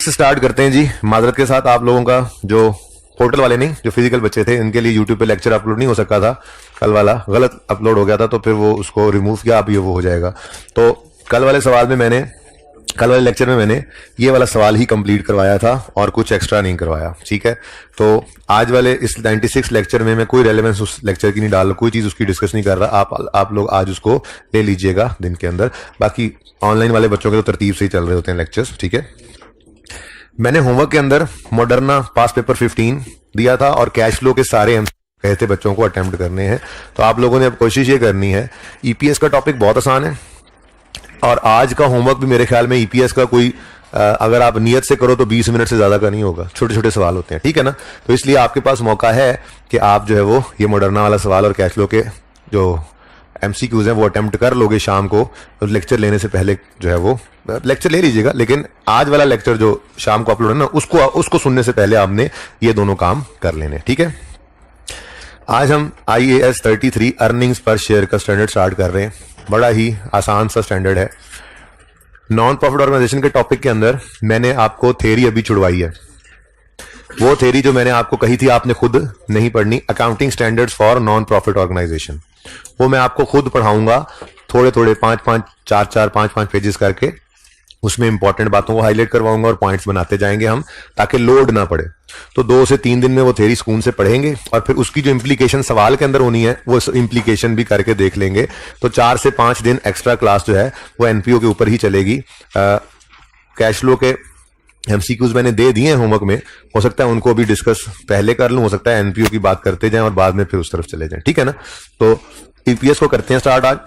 Start करते हैं जी। माजरत के साथ आप लोगों का जो पोर्टल वाले नहीं, जो फिजिकल बच्चे थे, इनके लिए यूट्यूब पे लेक्चर अपलोड नहीं हो सका था। कल वाला गलत अपलोड हो गया था तो फिर वो उसको रिमूव किया, अब ये वो हो जाएगा। तो कल वाले लेक्चर में मैंने ये वाला सवाल ही कंप्लीट करवाया था और कुछ एक्स्ट्रा नहीं करवाया, ठीक है। तो आज वाले इस 96 लेक्चर में मैं कोई रेलेवेंस उस लेक्चर की नहीं डाल रहा, कोई चीज़ उसकी डिस्कस नहीं कर रहा। आप लोग आज उसको ले लीजिएगा दिन के अंदर। बाकी ऑनलाइन वाले बच्चों के तो तरतीब से ही चल रहे होते हैं लेक्चर्स, ठीक है। मैंने होमवर्क के अंदर मॉडर्ना पास पेपर 15 दिया था और कैश फ्लो के सारे कहे थे बच्चों को अटेम्प्ट करने हैं। तो आप लोगों ने अब कोशिश ये करनी है, ईपीएस का टॉपिक बहुत आसान है और आज का होमवर्क भी मेरे ख्याल में ईपीएस का कोई अगर आप नियत से करो तो 20 मिनट से ज्यादा का नहीं होगा। छोटे छोटे सवाल होते हैं, ठीक है ना। तो इसलिए आपके पास मौका है कि आप जो है वो ये मॉडर्ना वाला सवाल और कैश फ्लो के जो एमसीक्यूज हैं वो अटेम्प्ट कर लोगे शाम को। तो लेक्चर लेने से पहले जो है वो लेक्चर ले लीजिएगा, लेकिन आज वाला लेक्चर जो शाम को अपलोड है ना, उसको सुनने से पहले आपने ये दोनों काम कर लेने, ठीक है। आज हम IAS 33 अर्निंग्स पर शेयर का स्टैंडर्ड स्टार्ट कर रहे हैं। बड़ा ही आसान सा स्टैंडर्ड है। नॉन प्रॉफिट ऑर्गेनाइजेशन के टॉपिक के अंदर मैंने आपको थ्योरी अभी छुड़वाई है। वो थ्योरी जो मैंने आपको कही थी आपने खुद नहीं पढ़नी, accounting standards for non profit organisation, वो मैं आपको खुद पढ़ाऊंगा थोड़े थोड़े 5-5 पेजेस करके। उसमें इंपॉर्टेंट बातों को हाईलाइट करवाऊंगा और पॉइंट्स बनाते जाएंगे हम, ताकि लोड ना पड़े। तो 2 से 3 दिन में वो थ्योरी सुकून से पढ़ेंगे और फिर उसकी जो इंप्लीकेशन सवाल के अंदर होनी है वो इंप्लीकेशन भी करके देख लेंगे। तो 4 से 5 दिन एक्स्ट्रा क्लास जो है वो एनपीओ के ऊपर ही चलेगी। कैश फ्लो के एमसीक्यूज मैंने दे दिए हैं होमवर्क में, हो सकता है उनको भी डिस्कस पहले कर लूं, हो सकता है एनपीओ की बात करते जाएं और बाद में फिर उस तरफ चले जाएं, ठीक है ना। तो ईपीएस को करते हैं स्टार्ट आज।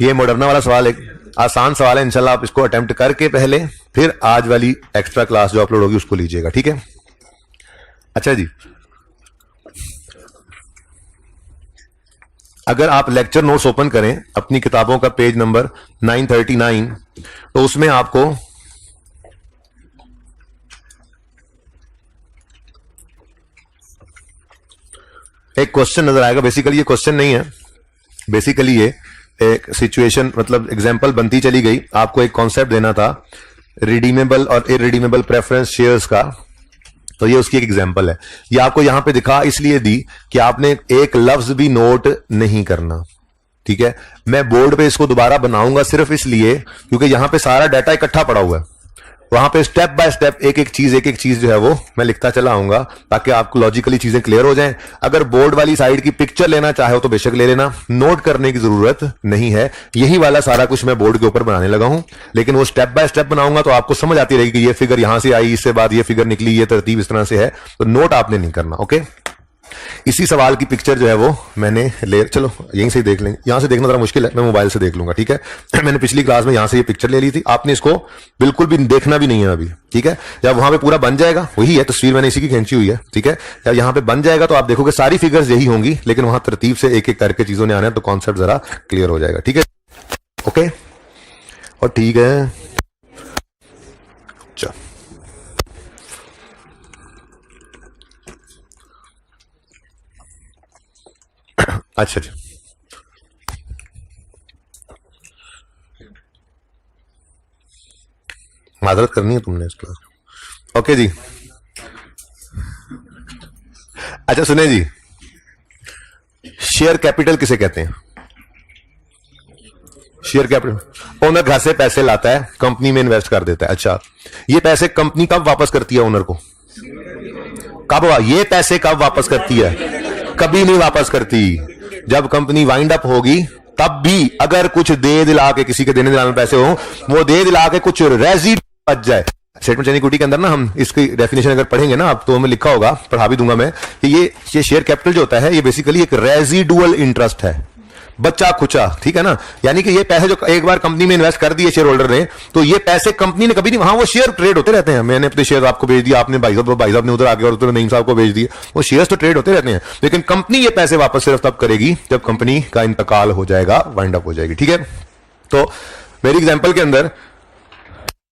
ये मॉडर्ना वाला सवाल एक आसान सवाल है, इंशाल्लाह आप इसको अटेम्प्ट करके पहले फिर आज वाली एक्स्ट्रा क्लास जो अपलोड होगी उसको लीजिएगा, ठीक है। अच्छा जी, अगर आप लेक्चर नोट्स ओपन करें अपनी किताबों का पेज नंबर 939, तो उसमें आपको एक क्वेश्चन नजर आएगा। बेसिकली ये क्वेश्चन नहीं है, बेसिकली ये एक सिचुएशन, मतलब एग्जांपल बनती चली गई। आपको एक कॉन्सेप्ट देना था रिडीमेबल और इरिडीमेबल प्रेफरेंस शेयर्स का, तो ये उसकी एक एग्जांपल है। ये आपको यहां पे दिखा इसलिए दी कि आपने एक लफ्ज भी नोट नहीं करना, ठीक है। मैं बोर्ड पे इसको दोबारा बनाऊंगा सिर्फ इसलिए क्योंकि यहां पे सारा डाटा इकट्ठा पड़ा हुआ है। वहां पे स्टेप बाय स्टेप एक एक चीज जो है वो मैं लिखता चला आऊंगा ताकि आपको लॉजिकली चीजें क्लियर हो जाएं। अगर बोर्ड वाली साइड की पिक्चर लेना चाहे तो बेशक ले लेना, नोट करने की जरूरत नहीं है। यही वाला सारा कुछ मैं बोर्ड के ऊपर बनाने लगा हूं, लेकिन वो स्टेप बाय स्टेप बनाऊंगा तो आपको समझ आती रहेगी कि ये फिगर यहां से आई, इससे बाद ये फिगर निकली, ये तरतीब इस तरह से है। तो नोट आपने नहीं करना, ओके। इसी सवाल की पिक्चर जो है वो मैंने चलो यहीं से ही देख लेंगे। यहां से देखना जरा मुश्किल है, मैं मोबाइल से देख लूंगा, ठीक है। मैंने पिछली क्लास में यहां से ये पिक्चर ले ली थी, आपने इसको बिल्कुल भी देखना भी नहीं है अभी, ठीक है। जब वहां पे पूरा बन जाएगा, वही है तस्वीर मैंने इसी की खींची हुई है, ठीक है। जब यहां पे बन जाएगा तो आप देखोगे सारी फिगर्स यही होंगी, लेकिन वहां तरतीब से एक एक करके चीजों ने आना है, तो कॉन्सेप्ट जरा क्लियर हो जाएगा, ठीक है, ओके। और ठीक है, चलो अच्छा जी, माजरत करनी है तुमने इस क्लास, ओके जी। अच्छा सुने जी, शेयर कैपिटल किसे कहते हैं? शेयर कैपिटल, ओनर घर से पैसे लाता है, कंपनी में इन्वेस्ट कर देता है। अच्छा, ये पैसे कंपनी कब वापस करती है ओनर को? कब? ये पैसे कब वापस करती है? कभी नहीं वापस करती। जब कंपनी वाइंड अप होगी तब भी अगर कुछ दे दिला के, किसी के देने दिलाने पैसे हो, वो दे दिला के कुछ रेजिड बच जाए। स्टेटमेंट चेंजिंग इक्विटी के अंदर ना हम इसकी डेफिनेशन अगर पढ़ेंगे ना आप, तो हमें लिखा होगा, पढ़ा भी दूंगा मैं, कि ये शेयर कैपिटल जो होता है ये बेसिकली एक रेजिडुअल इंटरेस्ट है, बच्चा खुचा, ठीक है ना। यानी कि ये पैसे जो एक बार कंपनी में इन्वेस्ट कर दिए शेयर होल्डर ने, तो ये पैसे कंपनी ने कभी नहीं, वहां वो शेयर ट्रेड होते रहते हैं। मैंने अपने शेयर आपको भेज दिया, आपने भाई साहब ने उधर आगे और उधर नईम साहब को भेज दिए, वो शेयर्स तो ट्रेड होते रहते हैं, लेकिन कंपनी ये पैसे वापस सिर्फ तब करेगी जब कंपनी का इंतकाल हो जाएगा, वाइंड अप हो जाएगी, ठीक है। तो मेरी एग्जाम्पल के अंदर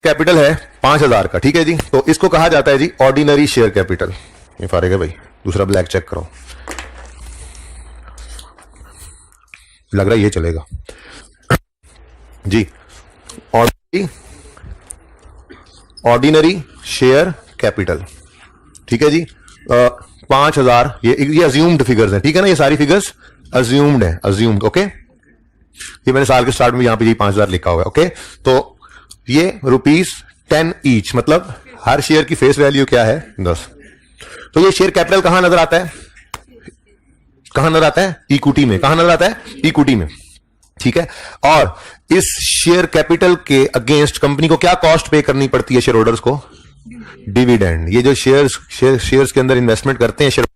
कैपिटल है 5000 का, ठीक है जी। तो इसको कहा जाता है जी ऑर्डिनरी शेयर कैपिटल। ये फारिग है भाई, दूसरा ब्लैक चेक करो, लग रहा है ये चलेगा जी। ऑर्डिनरी ऑर्डिनरी शेयर कैपिटल, ठीक है जी। 5,000, ये अज्यूम्ड फिगर्स हैं, ठीक है ना, ये सारी फिगर्स अज्यूम्ड है, अज्यूम्ड, ओके। ये मैंने साल के स्टार्ट में यहां पे 5,000 लिखा हुआ है, ओके। तो ये ₹10 ईच, मतलब हर शेयर की फेस वैल्यू क्या है 10। तो ये शेयर कैपिटल कहां नजर आता है, कहां नजर आता है, इक्विटी में। कहां नजर आता है, इक्विटी में, ठीक है। और इस शेयर कैपिटल के अगेंस्ट कंपनी को क्या कॉस्ट पे करनी पड़ती है शेयर होल्डर्स को, डिविडेंड। ये जो शेयर्स के अंदर इन्वेस्टमेंट करते हैं शेयर,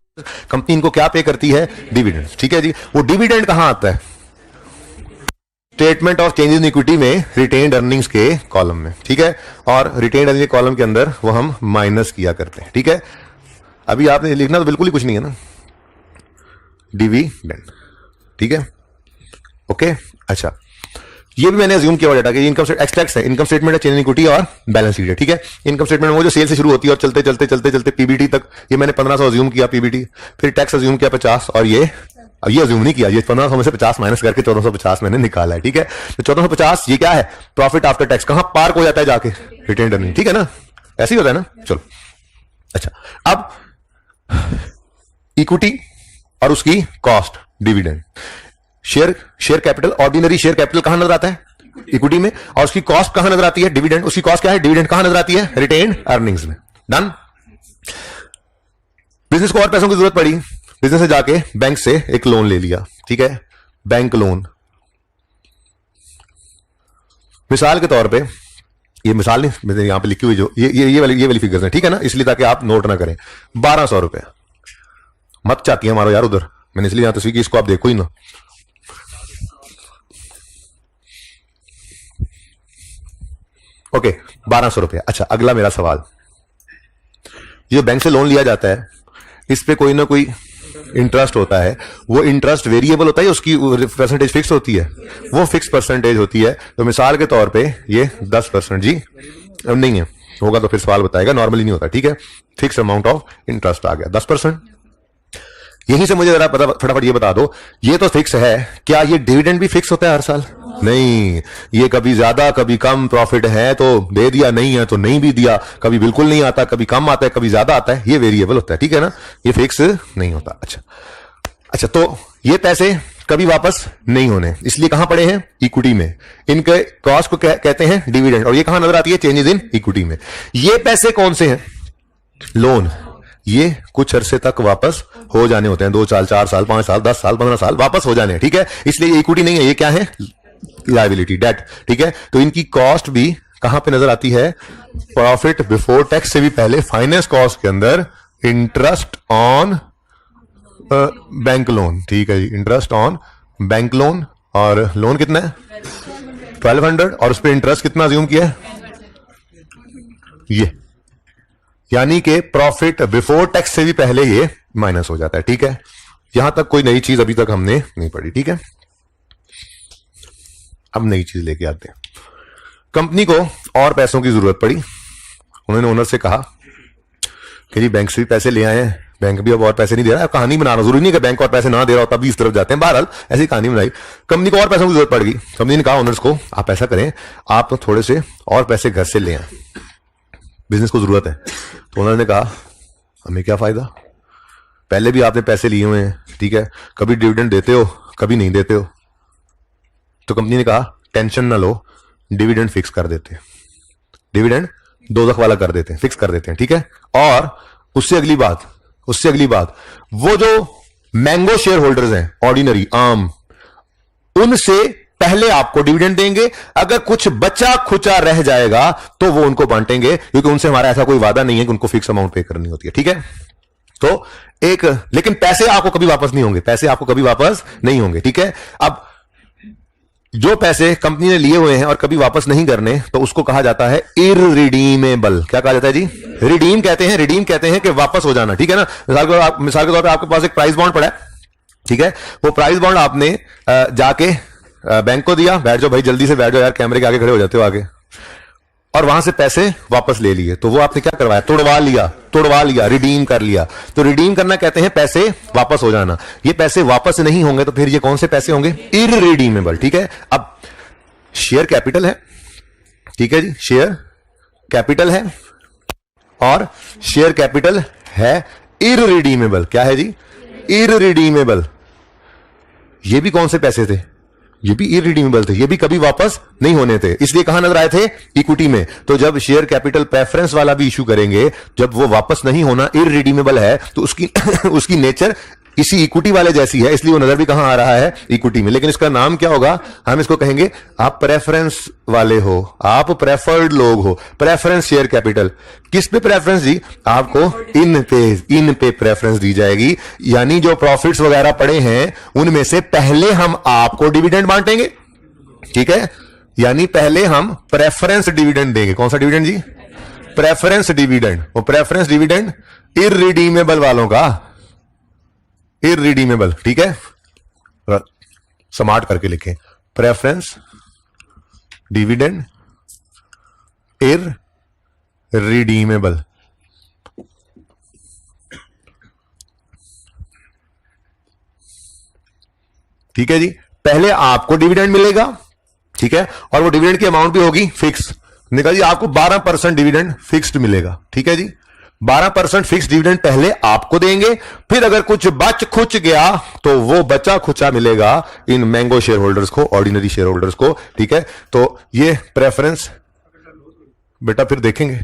कंपनी इनको क्या पे करती है, डिविडेंड, ठीक है जी। वो डिविडेंड कहां आता है, statement of changes in equity में रिटेन्ड अर्निंग्स के कॉलम में, ठीक है। और रिटेन्ड अर्निंग के कॉलम के अंदर वो हम माइनस किया करते हैं, ठीक है। अभी आपने लिखना तो बिल्कुल ही कुछ नहीं है ना, डिविडेंड, ठीक है, ओके। अच्छा, ये भी मैंने अज्यूम किया हुआ डेटा कि इनकम एक्सट्रैक्ट्स है, इनकम स्टेटमेंट है, चेंज इन इक्विटी और बैलेंस शीट है, ठीक है। इनकम स्टेटमेंट में वो जो सेल से शुरू होती है और चलते चलते चलते चलते पीबीटी तक, ये मैंने 1500 अज्यूम किया पीबीटी, फिर टैक्स अज्यूम किया 50, और ये अज्यूम नहीं किया, ये 1500 में से 50 माइनस करके 1450 मैंने निकाला है, ठीक है। तो 1450 ये क्या है, प्रॉफिट आफ्टर टैक्स। कहां पार्क हो जाता है जाके, रिटेन्ड अर्निंग, ठीक है ना, ऐसे ही होता है ना। चलो अच्छा, अब इक्विटी और उसकी cost, dividend, share capital, ordinary share capital कहां नजर आता है, इक्विटी में, और उसकी कॉस्ट कहां नजर आती है, डिविडेंड। उसकी कॉस्ट क्या है, डिविडेंड कहां नजर आती है, रिटेन्ड अर्निंग्स में। डन। बिजनेस को और पैसों की जरूरत पड़ी, बिजनेस से जाके बैंक से एक लोन ले लिया, ठीक है, बैंक लोन। मिसाल के तौर पे, ये मिसाल नहीं, मैंने यहां पे लिखी हुई जो ये वाली फिगर्स हैं, ठीक है ना, इसलिए ताकि आप नोट ना करें। 1200 रुपए, मत चाकिए मारो यार उधर, मैंने इसलिए यहां तस्वीर की, इसको आप देखो ही ना। ओके, 1200 रुपए। अच्छा, अगला मेरा सवाल, जो बैंक से लोन लिया जाता है, इस पे कोई ना कोई इंटरेस्ट होता है, वो इंटरेस्ट वेरिएबल होता है, उसकी परसेंटेज फिक्स होती है, वो फिक्स परसेंटेज होती है। तो मिसाल के तौर पे ये 10% जी, नहीं है, होगा तो फिर सवाल बताएगा, नॉर्मली नहीं होता, ठीक है। फिक्स अमाउंट ऑफ इंटरेस्ट आ गया 10%। यहीं से मुझे जरा फटाफट ये बता दो, ये तो फिक्स है, क्या ये डिविडेंड भी फिक्स होता है हर साल? नहीं, ये कभी ज्यादा कभी कम, प्रॉफिट है तो दे दिया, नहीं है तो नहीं भी दिया, कभी बिल्कुल नहीं आता, कभी कम आता है, कभी ज्यादा आता है, ये वेरिएबल होता है, ठीक है ना, ये फिक्स नहीं होता। अच्छा, तो ये पैसे कभी वापस नहीं होने, इसलिए कहां पड़े हैं, इक्विटी में। इनके कॉस्ट को कहते हैं डिविडेंड, और ये कहां नजर आती है, चेंजेस इन इक्विटी में। ये पैसे कौन से हैं, लोन, ये कुछ अरसे तक वापस हो जाने होते हैं, 2 साल, 4 साल, 5 साल, 10 साल, 15 साल वापस हो जाने हैं, ठीक है। इसलिए ये इक्विटी नहीं है, ये क्या है, लायबिलिटी, डेट, ठीक है। तो इनकी कॉस्ट भी कहां पे नजर आती है, प्रॉफिट बिफोर टैक्स से भी पहले, फाइनेंस कॉस्ट के अंदर इंटरेस्ट ऑन बैंक लोन, ठीक है जी, इंटरेस्ट ऑन बैंक लोन। और लोन कितना है 1200, और उस पर इंटरेस्ट कितना अज्यूम किया है, ये, यानी कि प्रॉफिट बिफोर टैक्स से भी पहले ये माइनस हो जाता है, ठीक है। यहां तक कोई नई चीज अभी तक हमने नहीं पढ़ी, ठीक है। अब नई चीज लेके आते हैं। कंपनी को और पैसों की जरूरत पड़ी, उन्होंने ओनर से कहा कि जी बैंक से भी पैसे ले आए हैं, बैंक भी अब और पैसे नहीं दे रहा है। कहानी बना रहा, जरूरी नहीं कि बैंक और पैसे ना दे रहा हो तभी इस तरफ जाते हैं, बहरहाल ऐसी कहानी बनाई। कंपनी को और पैसों की जरूरत पड़ गई, कंपनी ने कहा ओनर्स को, आप ऐसा करें, आप तो थोड़े से और पैसे घर से ले आए, बिजनेस को जरूरत है। तो ओनर ने कहा हमें क्या फायदा, पहले भी आपने पैसे लिए हुए हैं, ठीक है, कभी डिविडेंड देते हो, कभी नहीं देते हो। तो कंपनी ने कहा टेंशन ना लो, डिविडेंड फिक्स कर देते हैं, डिविडेंड 2 वाला कर देते हैं, फिक्स कर देते हैं, ठीक है। और उससे अगली बात, वो जो मैंगो शेयर होल्डर्स हैं, ऑर्डिनरी आम, उनसे पहले आपको डिविडेंड देंगे, अगर कुछ बचा खुचा रह जाएगा तो वो उनको बांटेंगे, क्योंकि उनसे हमारा ऐसा कोई वादा नहीं है कि उनको फिक्स अमाउंट पे करनी होती है, ठीक है। तो लेकिन पैसे आपको कभी वापस नहीं होंगे, पैसे आपको कभी वापस नहीं होंगे, ठीक है। अब जो पैसे कंपनी ने लिए हुए हैं और कभी वापस नहीं करने, तो उसको कहा जाता है इररिडीमेबल। क्या कहा जाता है जी, रिडीम कहते हैं कि वापस हो जाना, ठीक है ना। मिसाल के तौर पे आपके पास एक प्राइस बॉन्ड पड़ा है, ठीक है, वो प्राइस बॉन्ड आपने जाके बैंक को दिया, बैठ जाओ भाई, जल्दी से बैठ जाओ यार, कैमरे के आगे खड़े हो जाते हो आगे, और वहां से पैसे वापस ले लिए। तो वो आपने क्या करवाया, तोड़वा लिया, रिडीम कर लिया। तो रिडीम करना कहते हैं पैसे वापस हो जाना। ये पैसे वापस नहीं होंगे तो फिर ये कौन से पैसे होंगे, इररिडीमेबल, ठीक है। अब शेयर कैपिटल है, ठीक है जी, शेयर कैपिटल है और शेयर कैपिटल है इररिडीमेबल। क्या है जी? इररिडीमेबल। ये भी कौन से पैसे थे? ये भी इररिडीमेबल थे, ये भी कभी वापस नहीं होने थे, इसलिए कहां नजर आए थे? इक्विटी में। तो जब शेयर कैपिटल प्रेफरेंस वाला भी इशू करेंगे, जब वो वापस नहीं होना, इररिडीमेबल है, तो उसकी उसकी नेचर इसी इक्विटी वाले जैसी है, इसलिए वो नजर भी कहां आ रहा है? इक्विटी में। लेकिन इसका नाम क्या होगा? हम इसको कहेंगे आप प्रेफरेंस वाले हो, आप प्रेफर्ड लोग हो। Preference share capital. किस पे प्रेफरेंस जी? आपको इन पे प्रेफरेंस दी जाएगी, यानी जो प्रॉफिट्स वगैरह पड़े हैं उनमें से पहले हम आपको डिविडेंड बांटेंगे, ठीक है? यानी पहले हम प्रेफरेंस डिविडेंड देंगे। कौन सा डिविडेंड जी? Preference dividend. वो प्रेफरेंस डिविडेंड इररिडीमेबल वालों का, इररिडीमेबल, ठीक है? स्मार्ट करके लिखें, प्रेफरेंस डिविडेंड इररिडीमेबल। ठीक है जी, पहले आपको डिविडेंड मिलेगा, ठीक है, और वो डिविडेंड की अमाउंट भी होगी फिक्स। निकल जी, आपको 12% डिविडेंड फिक्स्ड मिलेगा, ठीक है जी। 12% फिक्स डिविडेंड पहले आपको देंगे, फिर अगर कुछ बच खुच गया तो वो बचा खुचा मिलेगा इन मैंगो शेयर होल्डर्स को, ऑर्डिनरी शेयर होल्डर्स को, ठीक है। तो ये प्रेफरेंस बेटा फिर देखेंगे,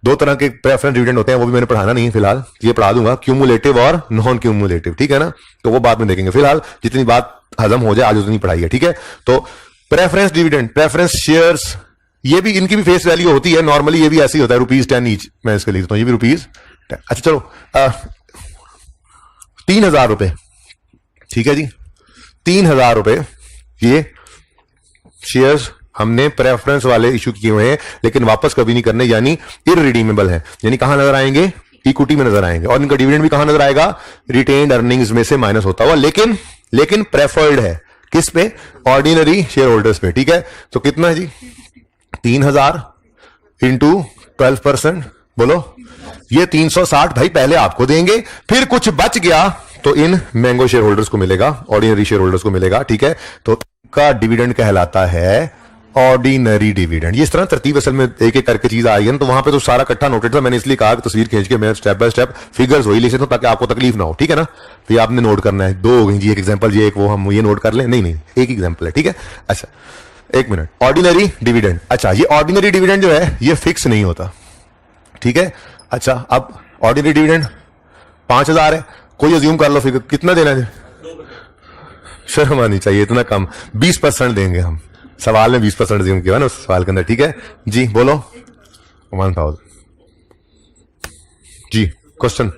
दो तरह के प्रेफरेंस डिविडेंड होते हैं, वो भी मैंने पढ़ाना नहीं है फिलहाल, ये पढ़ा दूंगा, क्यूमुलेटिव और नॉन क्यूमुलेटिव, ठीक है ना। तो वो बाद में देखेंगे, फिलहाल जितनी बात हजम हो जाए आज उतनी पढ़ाई है, ठीक है। तो प्रेफरेंस डिविडेंड, प्रेफरेंस शेयर्स, ये भी इनकी भी फेस वैल्यू होती है नॉर्मली, ये भी ऐसे ही होता है, ₹10 ईच। मैं इसके लिखता हूं, ये भी ₹10। अच्छा चलो, 3,000 रुपए, ठीक है जी, 3,000 रुपए ये शेयर्स हमने प्रेफरेंस वाले इशू किए हुए हैं, लेकिन वापस कभी नहीं करने, यानी इररिडीमेबल है। यानी कहां नजर आएंगे? इक्विटी में नजर आएंगे। और इनका डिविडेंड भी कहां नजर आएगा? रिटेन्ड अर्निंग्स में से माइनस होता हुआ, लेकिन प्रेफर्ड है किस पे? ऑर्डिनरी शेयर होल्डर्स पे, ठीक है। तो कितना है जी? 3,000 इंटू 12%, बोलो, ये 360 भाई पहले आपको देंगे, फिर कुछ बच गया तो इन मैंगो शेयर होल्डर्स को मिलेगा, ऑर्डिनरी शेयर होल्डर्स को मिलेगा, ठीक है। तो का डिविडेंड कहलाता है ऑर्डिनरी डिविडेंड। ये इस तरह तरतीब असल में एक एक करके चीज आई है ना, तो वहां पे तो सारा इकट्ठा नोटेड था, मैंने इसलिए कहा कि तस्वीर खींच के मैं स्टेप बाय स्टेप फिगर्स वही लिख सकता हूं ताकि आपको तकलीफ ना हो, ठीक है ना। तो ये आपने नोट करना है, दो हो गई जी, एक एग्जांपल ये, एक वो, हम ये नोट कर लें, नहीं एक एग्जांपल है, ठीक है। अच्छा एक मिनट, ऑर्डिनरी डिविडेंड। अच्छा, ये ऑर्डिनरी डिविडेंड जो है ये फिक्स नहीं होता, ठीक है। अच्छा, अब ऑर्डिनरी डिविडेंड 5,000 है, कोई अज्यूम कर लो फिगर, कितना देना है? शर्म आनी चाहिए, इतना कम, 20% देंगे हम। सवाल में 20% अज्यूम किया ना उस सवाल के अंदर, ठीक है जी। बोलो 1,000 जी। क्वेश्चन,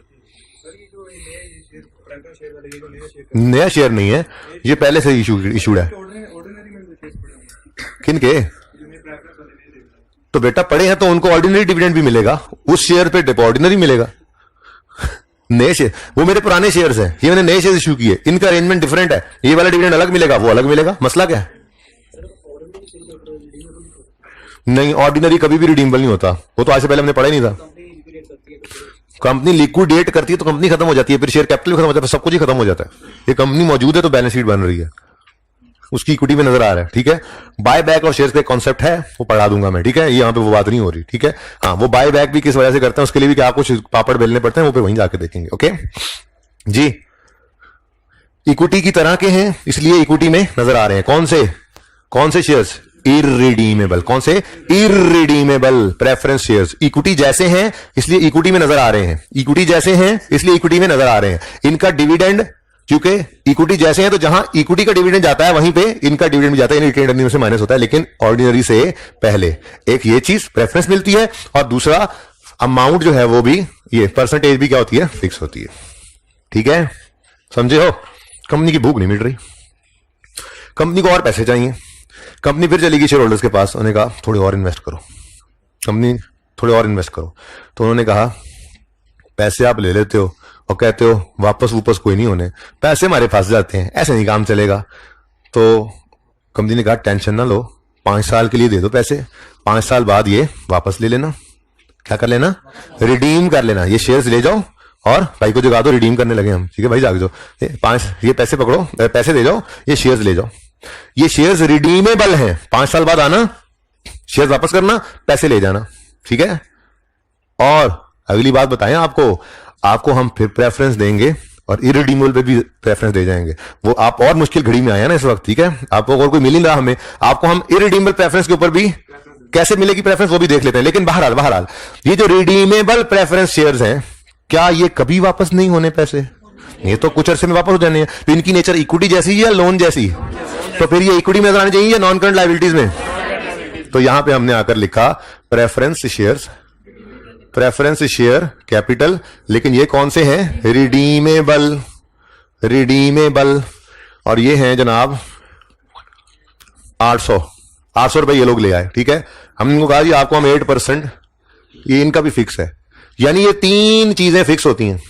नया शेयर नहीं है, ये पहले से इशूड है। किन के? तो बेटा पड़े हैं तो उनको ऑर्डिनरी डिविडेंड भी मिलेगा, उस शेयर पे ऑर्डिनरी मिलेगा। नए शेयर, वो मेरे पुराने शेयर्स हैं, ये मैंने नए शेयर इशू किए, इनका अरेंजमेंट डिफरेंट है, ये वाला डिविडेंड अलग मिलेगा, वो अलग मिलेगा। मसला क्या है? नहीं, ऑर्डिनरी कभी भी रिडीमेबल नहीं होता, वो तो आज से पहले हमने पढ़ा ही नहीं था। कंपनी लिक्विडेट करती है तो कंपनी खत्म हो जाती है, फिर शेयर कैपिटल खत्म हो जाता है, सब कुछ ही खत्म हो जाता है। ये कंपनी मौजूद है तो बैलेंस शीट बन रही है, उसकी इक्विटी में नजर आ रहा है, ठीक है। बाय बैक और शेयर्स का कॉन्सेप्ट है, वो पढ़ा दूंगा मैं, ठीक है। यहां पे वो बात नहीं हो रही, ठीक है। हाँ, वो बाय बैक भी किस वजह से करते हैं, उसके लिए भी क्या कुछ पापड़ बेलने पड़ते हैं, वो पे वहीं जाके देखेंगे, ओके जी। इक्विटी की तरह के हैं, इसलिए इक्विटी में नजर आ रहे हैं। कौन से शेयर्स? इररिडीमेबल। कौन से? Irredeemable preference shares. इक्विटी जैसे हैं इसलिए इक्विटी में नजर आ रहे हैं, इक्विटी जैसे हैं इसलिए इक्विटी में नजर आ रहे हैं। इनका डिविडेंड, क्योंकि इक्विटी जैसे हैं तो जहां इक्विटी का डिविडेंड जाता है वहीं पे इनका डिविडेंड भी जाता है, रिटेन्ड अर्निंग से माइनस होता है, लेकिन ऑर्डिनरी से पहले। एक ये चीज प्रेफरेंस मिलती है, और दूसरा अमाउंट जो है वो भी, ये परसेंटेज भी क्या होती है? फिक्स होती है, ठीक है। समझे हो? कंपनी की भूख नहीं मिल रही, कंपनी को और पैसे चाहिए, कंपनी फिर चली गई शेयर होल्डर्स के पास, उन्होंने कहा थोड़े और इन्वेस्ट करो, कंपनी थोड़े और इन्वेस्ट करो। तो उन्होंने कहा पैसे आप ले लेते हो और कहते हो वापस कोई नहीं होने, पैसे हमारे पास जाते हैं, ऐसे नहीं काम चलेगा। तो कंपनी ने कहा टेंशन ना लो, 5 साल के लिए दे दो पैसे, 5 साल बाद ये वापस ले लेना। क्या कर लेना? रिडीम कर लेना, ये शेयर्स ले जाओ और भाई को जगा दो, रिडीम करने लगे हम, ठीक है भाई, जाग जाओ, ये पैसे पकड़ो, पैसे दे जाओ, ये शेयर्स ले जाओ। ये शेयर्स रिडीमेबल हैं, 5 साल बाद आना, शेयर्स वापस करना, पैसे ले जाना, ठीक है। और अगली बात बताएं आपको हम फिर प्रेफरेंस देंगे और इरिडीमेबल पे भी प्रेफरेंस दे जाएंगे। वो आप और मुश्किल घड़ी में आया ना इस वक्त, ठीक है, आपको और कोई मिल नहीं रहा हमें, आपको हम इरिडीमेबल प्रेफरेंस के ऊपर भी कैसे मिलेगी प्रेफरेंस वो भी देख लेते हैं। लेकिन बहरहाल ये जो रिडीमेबल प्रेफरेंस शेयर्स हैं, क्या ये कभी वापस नहीं होने पैसे? ये तो कुछ अरसे में वापस हो जाने हैं। तो इनकी नेचर इक्विटी जैसी है या लोन जैसी? तो फिर ये इक्विटी में नजर आनी चाहिए या नॉन करंट लायबिलिटीज में? तो यहां पे हमने आकर लिखा preference shares, preference share capital, लेकिन ये कौन से हैं? रिडीमेबल। और ये हैं जनाब 800 रुपए ये लोग ले आए, ठीक है। हमने इनको कहा जी आपको हम 8%, ये इनका भी फिक्स है। यानी ये तीन चीजें फिक्स होती हैं,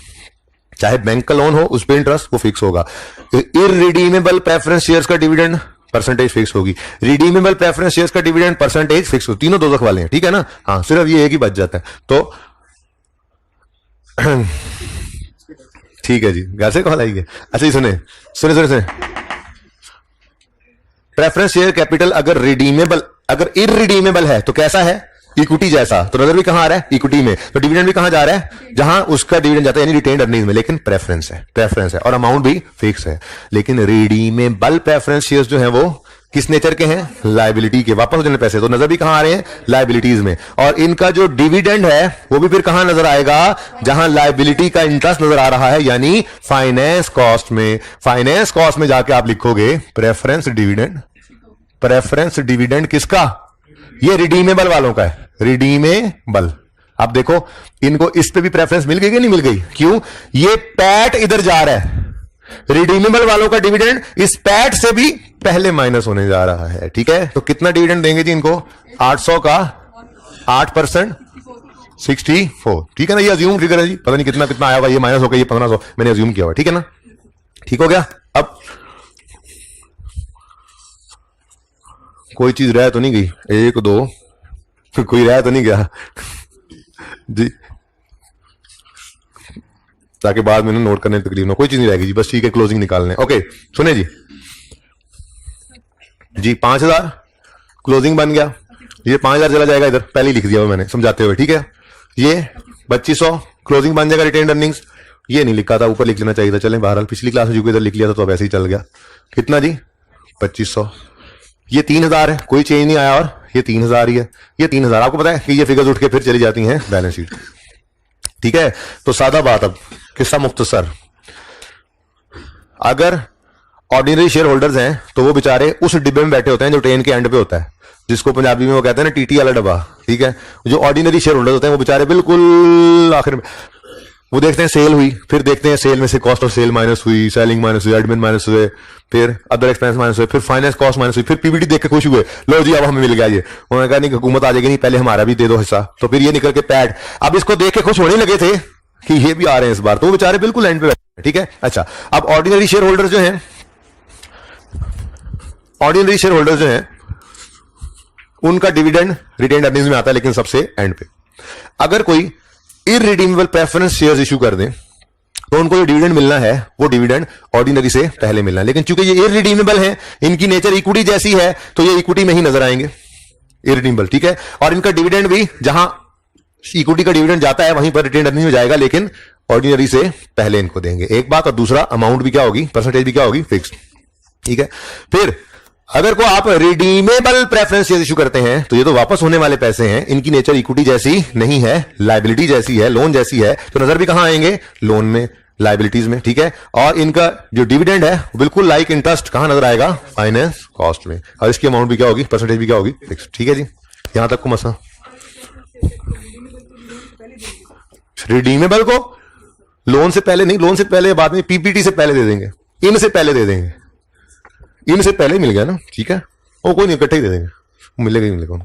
चाहे बैंक का लोन हो उस पर इंटरेस्ट वो फिक्स होगा, इररिडीमेबल प्रेफरेंस शेयर्स का डिविडेंड परसेंटेज फिक्स होगी, रिडीमेबल प्रेफरेंस शेयर्स का डिविडेंड परसेंटेज फिक्स होगी। तीनों दोजख वाले हैं, ठीक है ना। हाँ, सिर्फ ये एक ही बच जाता है। तो ठीक है जी, घर से कॉल आई है। अच्छा जी, सुने प्रेफरेंस शेयर कैपिटल अगर इररिडीमेबल है तो कैसा है? इक्विटी जैसा। तो नजर भी कहां आ रहा है? इक्विटी में। तो डिविडेंड भी कहां जा रहा है? जहां उसका डिविडेंड जाता है, यानी रिटेन्ड अर्निंग्स में। लेकिन प्रेफरेंस है और अमाउंट भी फिक्स है। लेकिन रिडीमेबल प्रेफरेंस शेयर्स जो हैं वो किस नेचर के हैं? लायबिलिटी के, वापस हो जाने पैसे। तो नजर भी कहां आ रहे हैं? लायबिलिटीज में। और इनका जो डिविडेंड है वो भी फिर कहां नजर आएगा? जहां लायबिलिटी का इंटरेस्ट नजर आ रहा है, यानी फाइनेंस कॉस्ट में। फाइनेंस कॉस्ट में जाके आप लिखोगे प्रेफरेंस डिविडेंड किसका? ये रिडीमेबल वालों का है, रिडीमेबल। आप देखो इनको इस पे भी प्रेफरेंस मिल गई कि नहीं मिल गई? क्यों? ये पैट इधर जा रहा है, रिडीमेबल वालों का डिविडेंड इस पैट से भी पहले माइनस होने जा रहा है, ठीक है। तो कितना डिविडेंड देंगे जी इनको? 800 का 8%, 64, ठीक है ना। ये अज्यूम फिगर है जी, पता नहीं कितना कितना आया हुआ, ये माइनस होगा, ये 1500 मैंने अज्यूम किया हुआ, ठीक है ना। ठीक हो गया। अब कोई चीज रह तो नहीं गई? 1 2 कोई रह तो नहीं गया जी, ताकि बाद में नोट करने तकलीफ ना। कोई चीज नहीं रहेगी जी, बस ठीक है, क्लोजिंग निकालने। ओके सुने जी 5000 क्लोजिंग बन गया। ये 5000 चला जाएगा इधर, पहले ही लिख दिया हुआ मैंने समझाते हुए, ठीक है। ये 2500 क्लोजिंग बन जाएगा रिटेन्ड अर्निंग्स। ये नहीं लिखा था, ऊपर लिख लेना चाहिए था। चलें बहरहाल पिछली क्लास में जो इधर लिख लिया था तो अब ऐसे ही चल गया। कितना जी? 2500। ये 3000 है, कोई चेंज नहीं आया, और ये 3000 ही है। ये 3000 आपको पता है कि ये फिगर्स उठ के फिर चली जाती हैं बैलेंस शीट, ठीक है। तो सादा बात, अब किस्सा मुख्तसर। अगर ऑर्डिनरी शेयर होल्डर्स हैं तो वो बेचारे उस डिब्बे में बैठे होते हैं जो ट्रेन के एंड पे होता है, जिसको पंजाबी में वो कहते हैं ना टीटी वाला डब्बा, ठीक है। जो ऑर्डिनरी शेयर होल्डर्स होते हैं वो बेचारे बिल्कुल आखिर में वो देखते हैं सेल हुई, फिर देखते हैं सेल में से कॉस्ट ऑफ सेल माइनस हुई, सेलिंग माइनस हुई, एडमिन माइनस हुए, फिर अदर एक्सपेंस माइनस हुए, फिर फाइनेंस कॉस्ट माइनस हुई, फिर पीबीटी देख के खुश हुए, लो जी अब हमें मिल गया ये। उन्होंने कहा नहीं हुकूमत आ जाएगी, नहीं पहले हमारा भी दे दो हिस्सा। तो फिर ये निकल के पैड, अब इसको देख के खुश होने लगे थे कि ये भी आ रहे हैं इस बार, तो वो बेचारे बिल्कुल एंड पे बैठे हैं, ठीक है। अच्छा, अब ऑर्डिनरी शेयर होल्डर्स जो हैं, ऑर्डिनरी शेयर होल्डर्स जो हैं उनका डिविडेंड रिटेन्ड अर्निंग्स में आता है, लेकिन सबसे एंड पे। अगर कोई इररिडीमेबल प्रेफरेंस शेयर्स इशू कर दें तो उनको जो डिविडेंड मिलना है वो डिविडेंड ऑर्डिनरी से पहले मिलना है। लेकिन चूंकि ये इररिडीमेबल है, इनकी नेचर इक्विटी जैसी है, तो ये इक्विटी में ही नजर आएंगे, इररिडीमेबल, ठीक है। और इनका डिविडेंड भी जहां इक्विटी का डिविडेंड जाता है वहीं पर रिटेन्ड अर्निंग हो जाएगा, लेकिन ऑर्डिनरी से पहले इनको देंगे, एक बात। और दूसरा, अमाउंट भी क्या होगी, परसेंटेज भी क्या होगी, फिक्स, ठीक है। फिर अगर को आप रिडीमेबल प्रेफरेंस शेयर इशू करते हैं तो ये तो वापस होने वाले पैसे हैं, इनकी नेचर इक्विटी जैसी नहीं है, लायबिलिटी जैसी है, लोन जैसी है, तो नजर भी कहां आएंगे, लोन में, लायबिलिटीज में, ठीक है। और इनका जो डिविडेंड है बिल्कुल लाइक इंटरेस्ट कहां नजर आएगा, फाइनेंस कॉस्ट में, और इसकी अमाउंट भी क्या होगी, परसेंटेज भी क्या होगी, फिक्स, ठीक है जी। यहां तक को मसला। रिडीमेबल को लोन से पहले नहीं, लोन से पहले बाद में पीपीटी से पहले दे देंगे, इनसे पहले दे देंगे, इनसे पहले ही मिल गया ना, ठीक है। वो कोई नहीं, इकट्ठे ही दे देंगे, मिलेगा ही मिलेगा,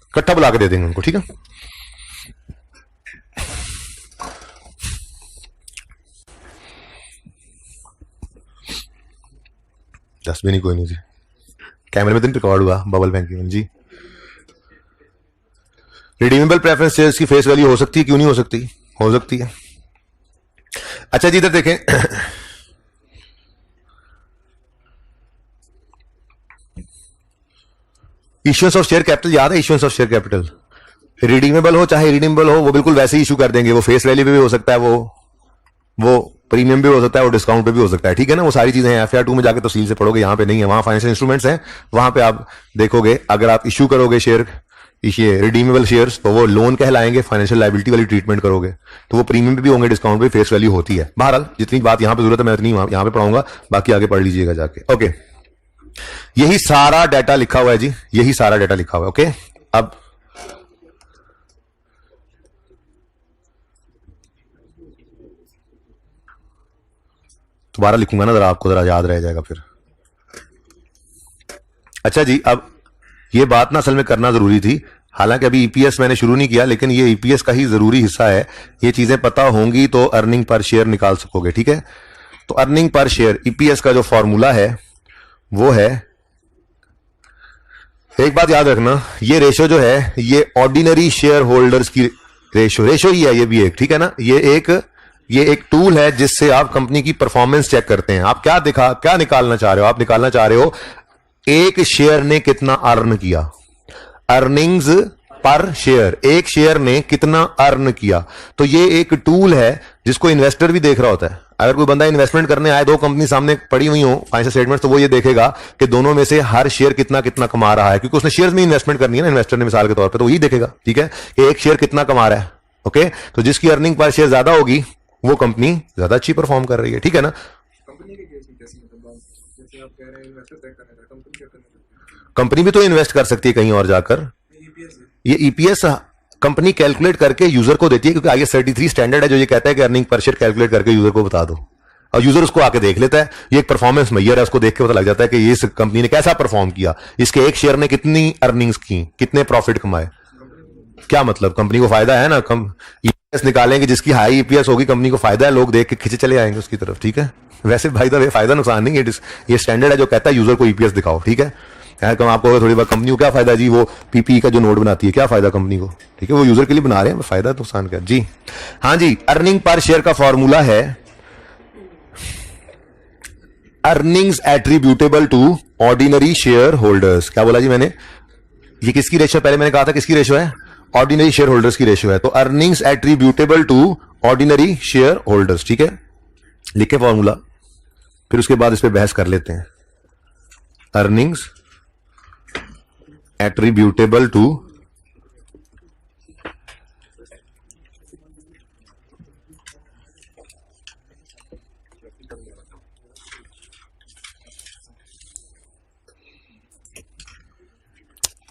इकट्ठा बुला के दे देंगे उनको, ठीक है। डस्टबिन ही कोई नहीं जी, कैमरे में तो रिकॉर्ड हुआ, बबल बैंकिंग जी। रिडीमेबल प्रेफरेंस शेयर्स की फेस वैल्यू हो सकती है, क्यों नहीं हो सकती, हो सकती है। अच्छा जी, इधर देखें इश्यूएंस ऑफ शेयर कैपिटल याद है? Issuance of share capital redeemable हो चाहे रिडीमेबल हो, वो बिल्कुल वैसे ही इशू कर देंगे। वो फेस वैल्यू पे भी हो सकता है, वो प्रीमियम भी हो सकता है, वो डिस्काउंट पे भी हो सकता है, ठीक है ना। वो सारी चीजें हैं, FIR 2 में जाके तफसील से पढ़ोगे, यहाँ पे नहीं है। वहां फाइनेंशियल इंस्ट्रूमेंट्स हैं, वहां पे आप देखोगे अगर आप इशू करोगे शेयर, ये रिडीमेबल शेयर्स, तो वो लोन कहलाएंगे, फाइनेंशियल लायबिलिटी वाली ट्रीटमेंट करोगे, तो वो प्रीमियम पे भी होंगे, डिस्काउंट पे फेस वैल्यू होती है। बहरहाल जितनी बात यहां पे जरूरत है मैं उतनी यहां पे पढ़ाऊंगा, बाकी आगे पढ़ लीजिएगा जाके। ओके, यही सारा डाटा लिखा हुआ है जी, यही सारा डाटा लिखा हुआ है। ओके, अब दोबारा लिखूंगा ना, जरा आपको जरा याद रह जाएगा फिर। अच्छा जी, अब ये बात ना असल में करना जरूरी थी, हालांकि अभी ईपीएस मैंने शुरू नहीं किया, लेकिन ये ईपीएस का ही जरूरी हिस्सा है। ये चीजें पता होंगी तो अर्निंग पर शेयर निकाल सकोगे, ठीक है। तो अर्निंग पर शेयर ईपीएस का जो फॉर्मूला है वो है, एक बात याद रखना, ये रेशो जो है ये ऑर्डिनरी शेयर होल्डर्स की रेशो ही है, ये भी एक, ठीक है ना। ये एक टूल है जिससे आप कंपनी की परफॉर्मेंस चेक करते हैं। आप क्या निकालना चाह रहे हो? आप निकालना चाह रहे हो एक शेयर ने कितना अर्न किया, अर्निंग्स पर शेयर, एक शेयर ने कितना अर्न किया। तो ये एक टूल है जिसको इन्वेस्टर भी देख रहा होता है। अगर कोई बंदा इन्वेस्टमेंट करने आए, दो कंपनी सामने पड़ी हुई हो फाइनेंशियल स्टेटमेंट, तो वो ये देखेगा कि दोनों में से हर शेयर कितना कितना कमा रहा है, क्योंकि उसने शेयर्स में इन्वेस्टमेंट करनी है ना इन्वेस्टर ने, मिसाल के तौर पर, तो वही देखेगा, ठीक है, कि एक शेयर कितना कमा रहा है। ओके, तो जिसकी अर्निंग पर शेयर ज्यादा होगी वो कंपनी ज्यादा अच्छी परफॉर्म कर रही है, ठीक है ना। कंपनी के केस में कैसे, मतलब जैसे आप कह रहे हैं इन्वेस्टर तय करेगा, कंपनी क्या करेगी? कंपनी भी तो इन्वेस्ट कर सकती है कहीं और जाकर। ये ईपीएस कंपनी कैलकुलेट करके यूजर को देती है, क्योंकि IAS 33 स्टैंडर्ड है जो ये कहता है कि अर्निंग पर शेयर कैलकुलेट करके यूजर को बता दो, और यूजर उसको आके देख लेता है। ये एक परफॉर्मेंस मैयर है, उसको देख के पता लग जाता है कि ये इस कंपनी ने कैसा परफॉर्म किया, इसके एक शेयर ने कितनी अर्निंग्स की, कितने प्रॉफिट कमाए। क्या मतलब, कंपनी को फायदा है ना। ईपीएस निकालेंगे जिसकी हाई ईपीएस होगी, कंपनी को फायदा है, लोग देख के खींचे चले आएंगे उसकी तरफ, ठीक है। वैसे भाई दा फायदा नुकसान नहीं है, ये स्टैंडर्ड है जो कहता है यूजर को ईपीएस दिखाओ, ठीक है। आपको थोड़ी बार कंपनी को क्या फायदा जी, वो पीपी का जो नोट बनाती है, क्या फायदा कंपनी को, ठीक है, वो यूजर के लिए बना रहे हैं, फायदा नुकसान क्या जी। हाँ जी, अर्निंग पर शेयर का फॉर्मूला है earnings attributable to ordinary share holders. क्या बोला जी मैंने? ये किसकी रेशियो, पहले मैंने कहा था किसकी रेशियो है? ऑर्डिनरी शेयर होल्डर्स की रेशियो है। तो earnings attributable to ordinary share holders, ठीक है, लिखे फॉर्मूला, फिर उसके बाद इस पे बहस कर लेते हैं। अर्निंग्स एट्रीब्यूटेबल टू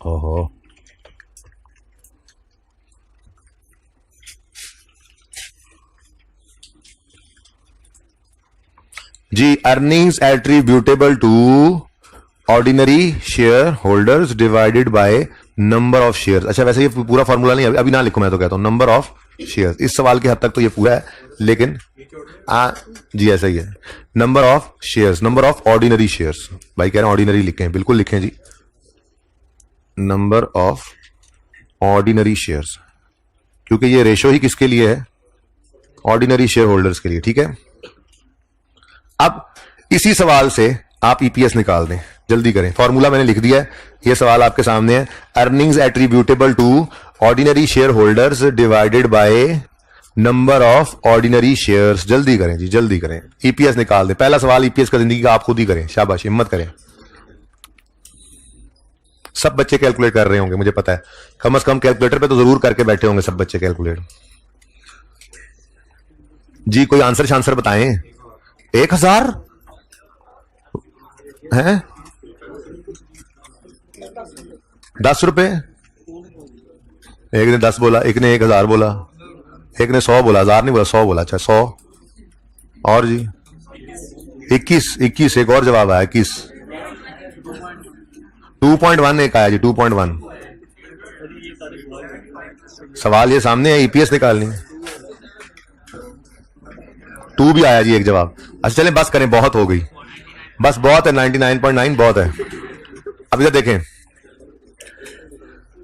ओहो जी, earnings attributable to ordinary share holders divided by number of shares. अच्छा, वैसे ये पूरा फॉर्मूला नहीं, अभी ना लिखो, मैं तो कहता हूं नंबर ऑफ शेयर्स। इस सवाल के हद तक तो ये पूरा है, लेकिन जी ऐसा ही है, number of shares, number of ordinary shares. भाई कह रहे हैं ऑर्डिनरी लिखें, बिल्कुल लिखें जी, नंबर ऑफ ऑर्डिनरी शेयर्स, क्योंकि ये रेशो ही किसके लिए है? ऑर्डिनरी शेयर होल्डर्स के लिए, ठीक है। अब इसी सवाल से आप ईपीएस निकाल दें, जल्दी करें, फॉर्मूला मैंने लिख दिया है, ये सवाल आपके सामने है। Earnings attributable to ordinary share holders divided by number of ordinary shares. जल्दी करें जी, जल्दी करें, ईपीएस निकाल दें। पहला सवाल ईपीएस का जिंदगी का आप खुद ही करें, शाबाश, हिम्मत करें। सब बच्चे कैलकुलेट कर रहे होंगे, मुझे पता है, कम से कम कैलकुलेटर पे तो जरूर करके बैठे होंगे सब बच्चे कैलकुलेट। जी कोई आंसर बताएं। 1000 है, 10 रुपए, एक ने 10 बोला, एक ने 1000 बोला, एक ने 100 बोला, 1000 नहीं बोला, 100 बोला। अच्छा 100 और जी 21 एक और जवाब आया 21। 2.1 एक आया जी, 2.1। सवाल ये सामने है, ईपीएस निकालनी है। 2 भी आया जी एक जवाब। अच्छा चलें बस करें, बहुत हो गई, बस बहुत है, 99.9 बहुत है। अब इधर देखें,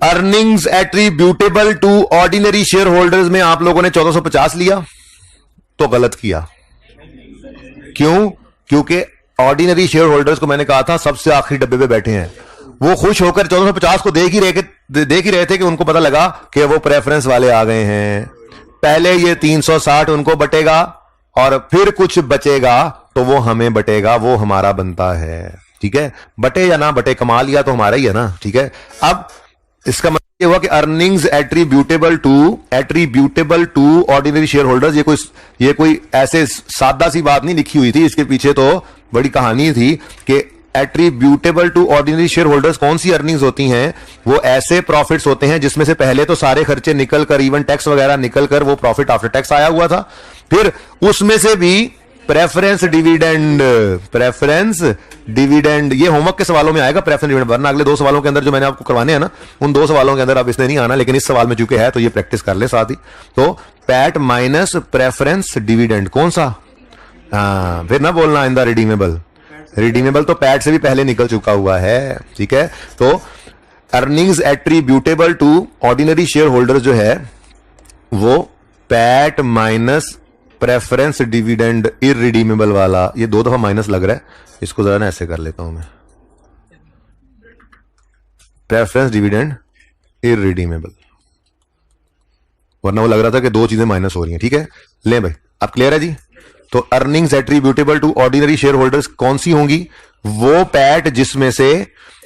earnings attributable to ordinary share holders में आप लोगों ने 1450 लिया तो गलत किया। क्यों? क्योंकि ऑर्डिनरी शेयर होल्डर्स को मैंने कहा था सबसे आखिरी डब्बे पे बैठे हैं, वो खुश होकर 1450 को देख ही रहे थे कि उनको पता लगा कि वो प्रेफरेंस वाले आ गए हैं। पहले ये 360 उनको बटेगा और फिर कुछ बचेगा तो वो हमें बटेगा, वो हमारा बनता है। ठीक है, बटे या ना बटे, कमा लिया तो हमारा ही है ना। ठीक है, अब इसका मतलब ये हुआ कि earnings attributable to ordinary share holders. ये कोई ऐसे सादा सी बात नहीं लिखी हुई थी, इसके पीछे तो बड़ी कहानी थी कि attributable to ordinary share holders कौन सी अर्निंग्स होती हैं। वो ऐसे प्रॉफिट्स होते हैं जिसमें से पहले तो सारे खर्चे निकल कर, इवन टैक्स वगैरह निकल कर वो प्रॉफिट आफ्टर टैक्स आया हुआ था, फिर उसमें से भी प्रेफरेंस डिविडेंड ये होमवर्क के सवालों में आएगा। प्रेफरेंस डिविडेंड, वरना अगले 2 सवालों के अंदर जो मैंने आपको करवाने हैं ना, उन 2 सवालों के अंदर अब इसने नहीं आना, लेकिन इस सवाल में चूंकि है तो ये प्रैक्टिस कर ले साथ ही। तो पैट माइनस प्रेफरेंस डिविडेंड कौन सा, फिर ना बोलना इन द रिडीमेबल तो पैट से भी पहले निकल चुका हुआ है। ठीक है, तो earnings attributable to ordinary share holder जो है वो PAT minus preference dividend irredeemable वाला, ये 2 दफा माइनस लग रहा है, इसको जरा ना ऐसे कर लेता हूं मैं, प्रेफरेंस डिविडेंड इररिडीमेबल, वरना वो लग रहा था कि 2 चीजें माइनस हो रही हैं। ठीक है, ले भाई अब क्लियर है जी। तो earnings attributable to ordinary share holders कौन सी होंगी, वो पैट जिसमें से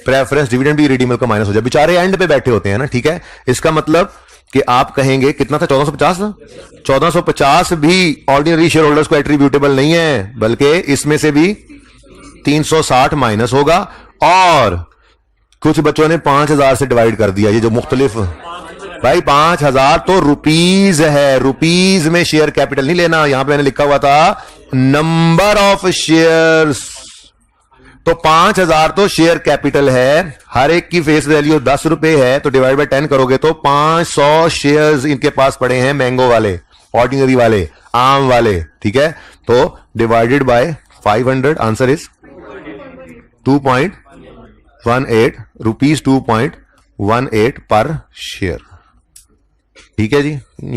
प्रेफरेंस डिविडेंड भी रिडीमेबल का माइनस हो जाए। बेचारे एंड पे बैठे होते हैं ना। ठीक है, इसका मतलब कि आप कहेंगे कितना था, 1450 ना, 1450 भी ऑर्डिनरी शेयर होल्डर्स को एट्रीब्यूटेबल नहीं है, बल्कि इसमें से भी 360 माइनस होगा और कुछ बच्चों ने 5000 से डिवाइड कर दिया। ये जो मुख्तलिफ भाई 5000 तो रुपीज है, रुपीज में शेयर कैपिटल नहीं लेना, यहां पे मैंने लिखा हुआ था नंबर ऑफ शेयर्स, तो 5000 तो शेयर कैपिटल है, हर एक की फेस वैल्यू 10 रुपए है, तो डिवाइड बाय 10 करोगे तो 500 शेयर्स इनके पास पड़े हैं, मैंगो वाले, ऑर्डिनरी वाले, आम वाले। ठीक है, तो divided by 500, answer is 2.18 rupees, 2.18 पर शेयर। ठीक है जी,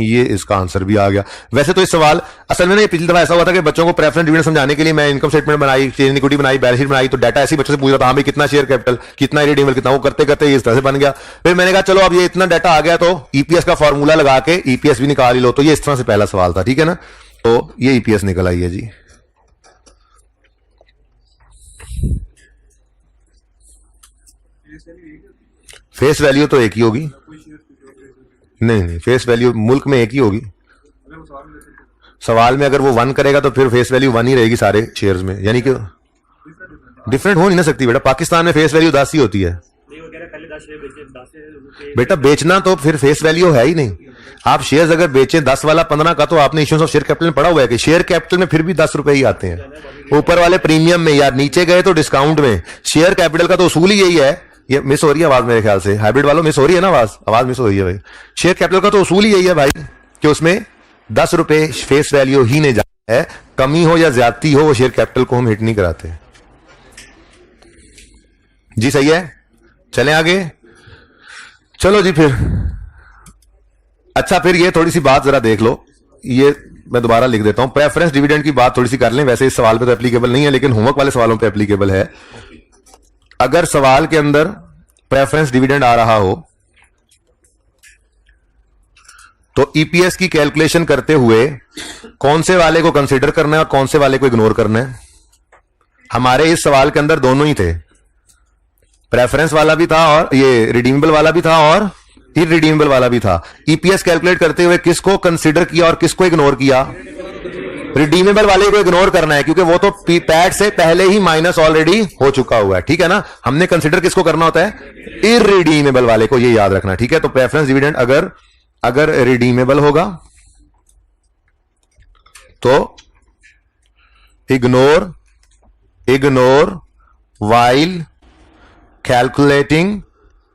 ये इसका आंसर भी आ गया। वैसे तो इस सवाल असल में ना, ये पिछली दफा ऐसा हुआ था कि बच्चों को प्रेफरेंस डिविडेंड समझाने के लिए मैं इनकम स्टेटमेंट बनाई, चेंज इक्विटी बनाई, बैलेंस शीट बनाई, तो डाटा ऐसे बच्चों से पूछ रहा था, हाँ भाई कितना शेयर कैपिटल, कितना इररिडीमेबल, कितना, वो करते करते ये इस तरह से बन गया। फिर मैंने कहा चलो अब ये इतना डाटा आ गया तो ईपीएस का फॉर्मूला लगा के ईपीएस भी निकाल ही लो। तो ये इस तरह से पहला सवाल था। ठीक है ना, तो ये ईपीएस निकल आई है जी। फेस वैल्यू तो एक ही होगी, नहीं, फेस वैल्यू मुल्क में एक ही होगी। सवाल में अगर वो 1 करेगा तो फिर फेस वैल्यू 1 ही रहेगी सारे शेयर्स में, यानी कि डिफरेंट हो नहीं ना सकती बेटा। पाकिस्तान में फेस वैल्यू 10 ही होती है बेटा, बेचना तो फिर फेस वैल्यू है ही नहीं। आप शेयर्स अगर बेचें 10 वाला 15 का, तो आपने इश्यूएंस ऑफ शेयर कैपिटल में पढ़ा हुआ है कि शेयर कैपिटल में फिर भी 10 रुपए ही आते हैं, ऊपर वाले प्रीमियम में यार, नीचे गए तो डिस्काउंट में। शेयर कैपिटल का तो उसूल ही यही है। ये मिस हो रही है आवाज मेरे ख्याल से, हाइब्रिड वालों मिस हो रही है ना आवाज मिस हो रही है भाई। शेयर कैपिटल का तो उसूल ही यही है भाई कि उसमें 10 रुपए फेस वैल्यू ही नहीं जाता है, कमी हो या ज्यादती हो वो शेयर कैपिटल को हम हिट नहीं कराते जी। सही है, चलें आगे, चलो जी फिर। अच्छा, फिर ये थोड़ी सी बात जरा देख लो, ये मैं दोबारा लिख देता हूं, प्रेफरेंस डिविडेंड की बात थोड़ी सी कर लें। वैसे इस सवाल पे तो एप्लीकेबल नहीं है, लेकिन होमवर्क वाले सवालों पे एप्लीकेबल है। अगर सवाल के अंदर प्रेफरेंस डिविडेंड आ रहा हो तो ईपीएस की कैलकुलेशन करते हुए कौन से वाले को कंसीडर करना है और कौन से वाले को इग्नोर करना है। हमारे इस सवाल के अंदर दोनों ही थे, प्रेफरेंस वाला भी था और ये रिडीमेबल वाला भी था और इररिडीमेबल वाला भी था। ईपीएस कैलकुलेट करते हुए किसको कंसीडर किया और किसको इग्नोर किया? रिडीमेबल वाले को इग्नोर करना है, क्योंकि वो तो पैट से पहले ही माइनस ऑलरेडी हो चुका हुआ है। ठीक है ना, हमने कंसीडर किसको करना होता है? इररिडीमेबल वाले को, ये याद रखना। ठीक है, तो प्रेफरेंस डिविडेंड अगर रिडीमेबल होगा तो इग्नोर वाइल कैलकुलेटिंग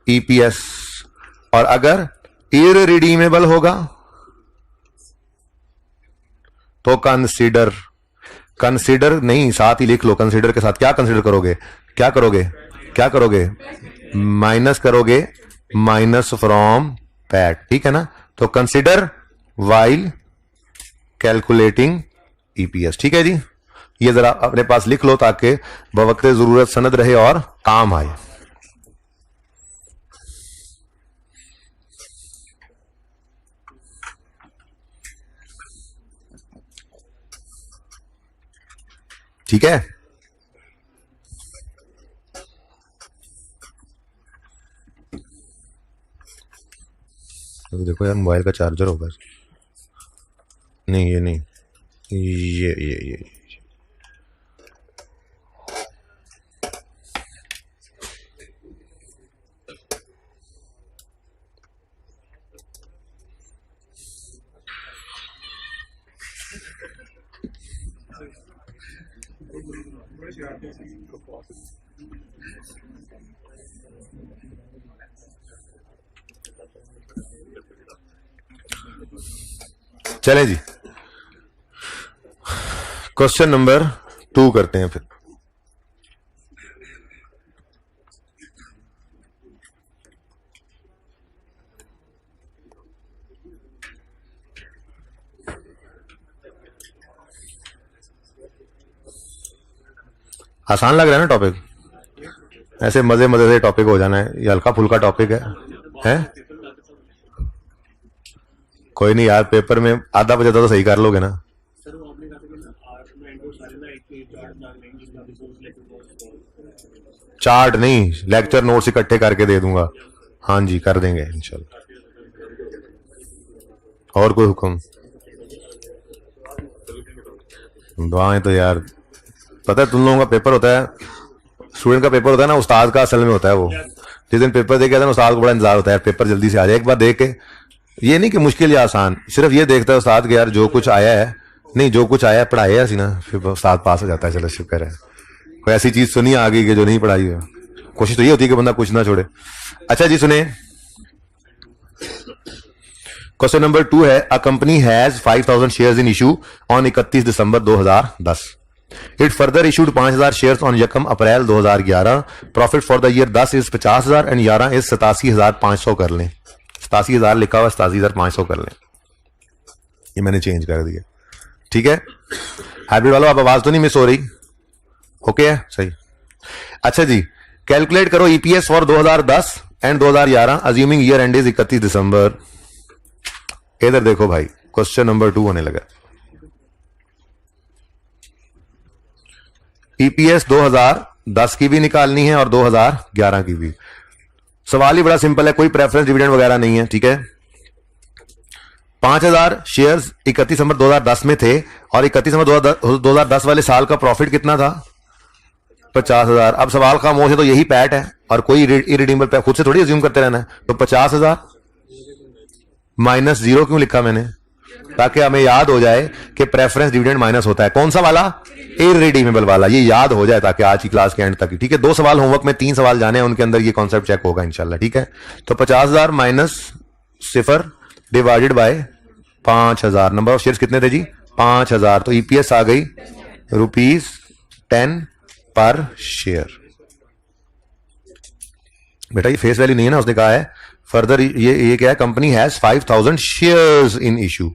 ईपीएस, और अगर इररिडीमेबल होगा तो कंसीडर नहीं, साथ ही लिख लो, कंसीडर के साथ क्या कंसीडर करोगे, क्या करोगे माइनस करोगे, माइनस फ्रॉम पैट। ठीक है ना, तो कंसीडर वाइल कैलकुलेटिंग ईपीएस। ठीक है जी, ये जरा अपने पास लिख लो ताकि बवक्त जरूरत सनद रहे और काम आए। ठीक है, तो देखो यार मोबाइल का चार्जर होगा, नहीं ये नहीं, ये चले जी, क्वेश्चन नंबर 2 करते हैं फिर। आसान लग रहा है ना टॉपिक, ऐसे मजे मजे से टॉपिक हो जाना है, ये हल्का फुल्का टॉपिक है? कोई नहीं यार, पेपर में आधा बजे तो सही कर लोगे ना। चार्ट नहीं, लेक्चर नोट्स इकट्ठे करके दे दूंगा। हाँ जी, कर देंगे इंशाल्लाह। और कोई हुक्म? दुआएं तो यार, पता है तुम लोगों का पेपर होता है, स्टूडेंट का पेपर होता है ना, उस्ताद का असल में होता है वो। जिस दिन पेपर दे के आता है ना, उस्ताद को बड़ा इंतजार होता है यार पेपर जल्दी से आ जाए, एक बार देख के। ये नहीं कि मुश्किल या आसान, सिर्फ ये देखता है उस्ताद के यार जो कुछ आया है, नहीं जो कुछ आया है पढ़ाया सी ना, फिर उस्ताद पास हो जाता है। चलो शुक्र है, कोई ऐसी चीज तो नहीं आ गई कि जो नहीं पढ़ाई है। कोशिश तो ये होती है कि बंदा कुछ ना छोड़े। अच्छा जी सुने, क्वेश्चन नंबर 2 है, a company has 5000 shares in issue on 31 December 2010। It further issued 5000 shares on यकम अप्रैल 2011। Profit for the year 10 is 50,000 and 11 is 87,500 कर लें। 87,000 लिखा हुआ, 87,500 कर लें। ये मैंने चेंज कर दिया, ठीक है। हाइब्रिड वालों, आप आवाज तो नहीं मिस हो रही? ओके है, सही। अच्छा जी, कैलकुलेट करो EPS for 2010 and 2011 assuming year and is 31 दिसंबर। इधर देखो भाई, क्वेश्चन नंबर 2 होने लगा। ईपीएस 2010 की भी निकालनी है और 2011 की भी। सवाल ही बड़ा सिंपल है, कोई प्रेफरेंस डिविडेंड वगैरह नहीं है, ठीक है। 5000 शेयर्स 31 दिसंबर 2010 में थे और 31 दिसंबर 2010 वाले साल का प्रॉफिट कितना था? 50,000। अब सवाल खामोश है तो यही पैट है और कोई इरिडीमेबल पैट खुद से थोड़ी अज्यूम करते रहना है। तो 50,000 माइनस 0 क्यों लिखा मैंने? ताकि हमें याद हो जाए कि प्रेफरेंस डिविडेंड माइनस होता है कौन सा वाला? इरिडीमेबल वाला। ये याद हो जाए ताकि आज की क्लास के एंड तक, ठीक है। 2 सवाल होमवर्क में, 3 सवाल जाने हैं, उनके अंदर ये कॉन्सेप्ट चेक होगा इंशाल्लाह, ठीक है। तो 50,000 minus 0 divided by 5,000। Number of shares कितने थे जी? 5,000। तो ईपीएस आ गई ₹10 पर शेयर। बेटा ये फेस वैल्यू नहीं है ना, उसने कहा है फर्दर, ये क्या है, company has 5000 shares in issue.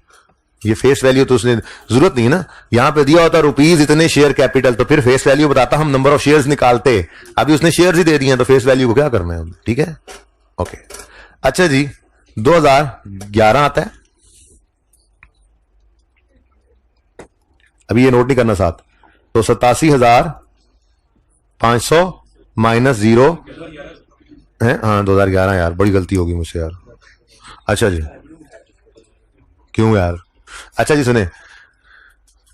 ये फेस वैल्यू तो उसने जरूरत नहीं है ना, यहां पे दिया होता रुपीज इतने शेयर कैपिटल, तो फिर फेस वैल्यू बताता, हम नंबर ऑफ शेयर्स निकालते। अभी उसने शेयर्स ही दे दिए हैं, तो फेस वैल्यू को क्या करना है, ठीक है, ओके। अच्छा जी, 2011 आता है, अभी ये नोट नहीं करना साथ। तो 87,500 माइनस 0 है, हाँ 2011 यार, बड़ी गलती होगी मुझसे यार। अच्छा जी, क्यों यार? अच्छा जी सुने,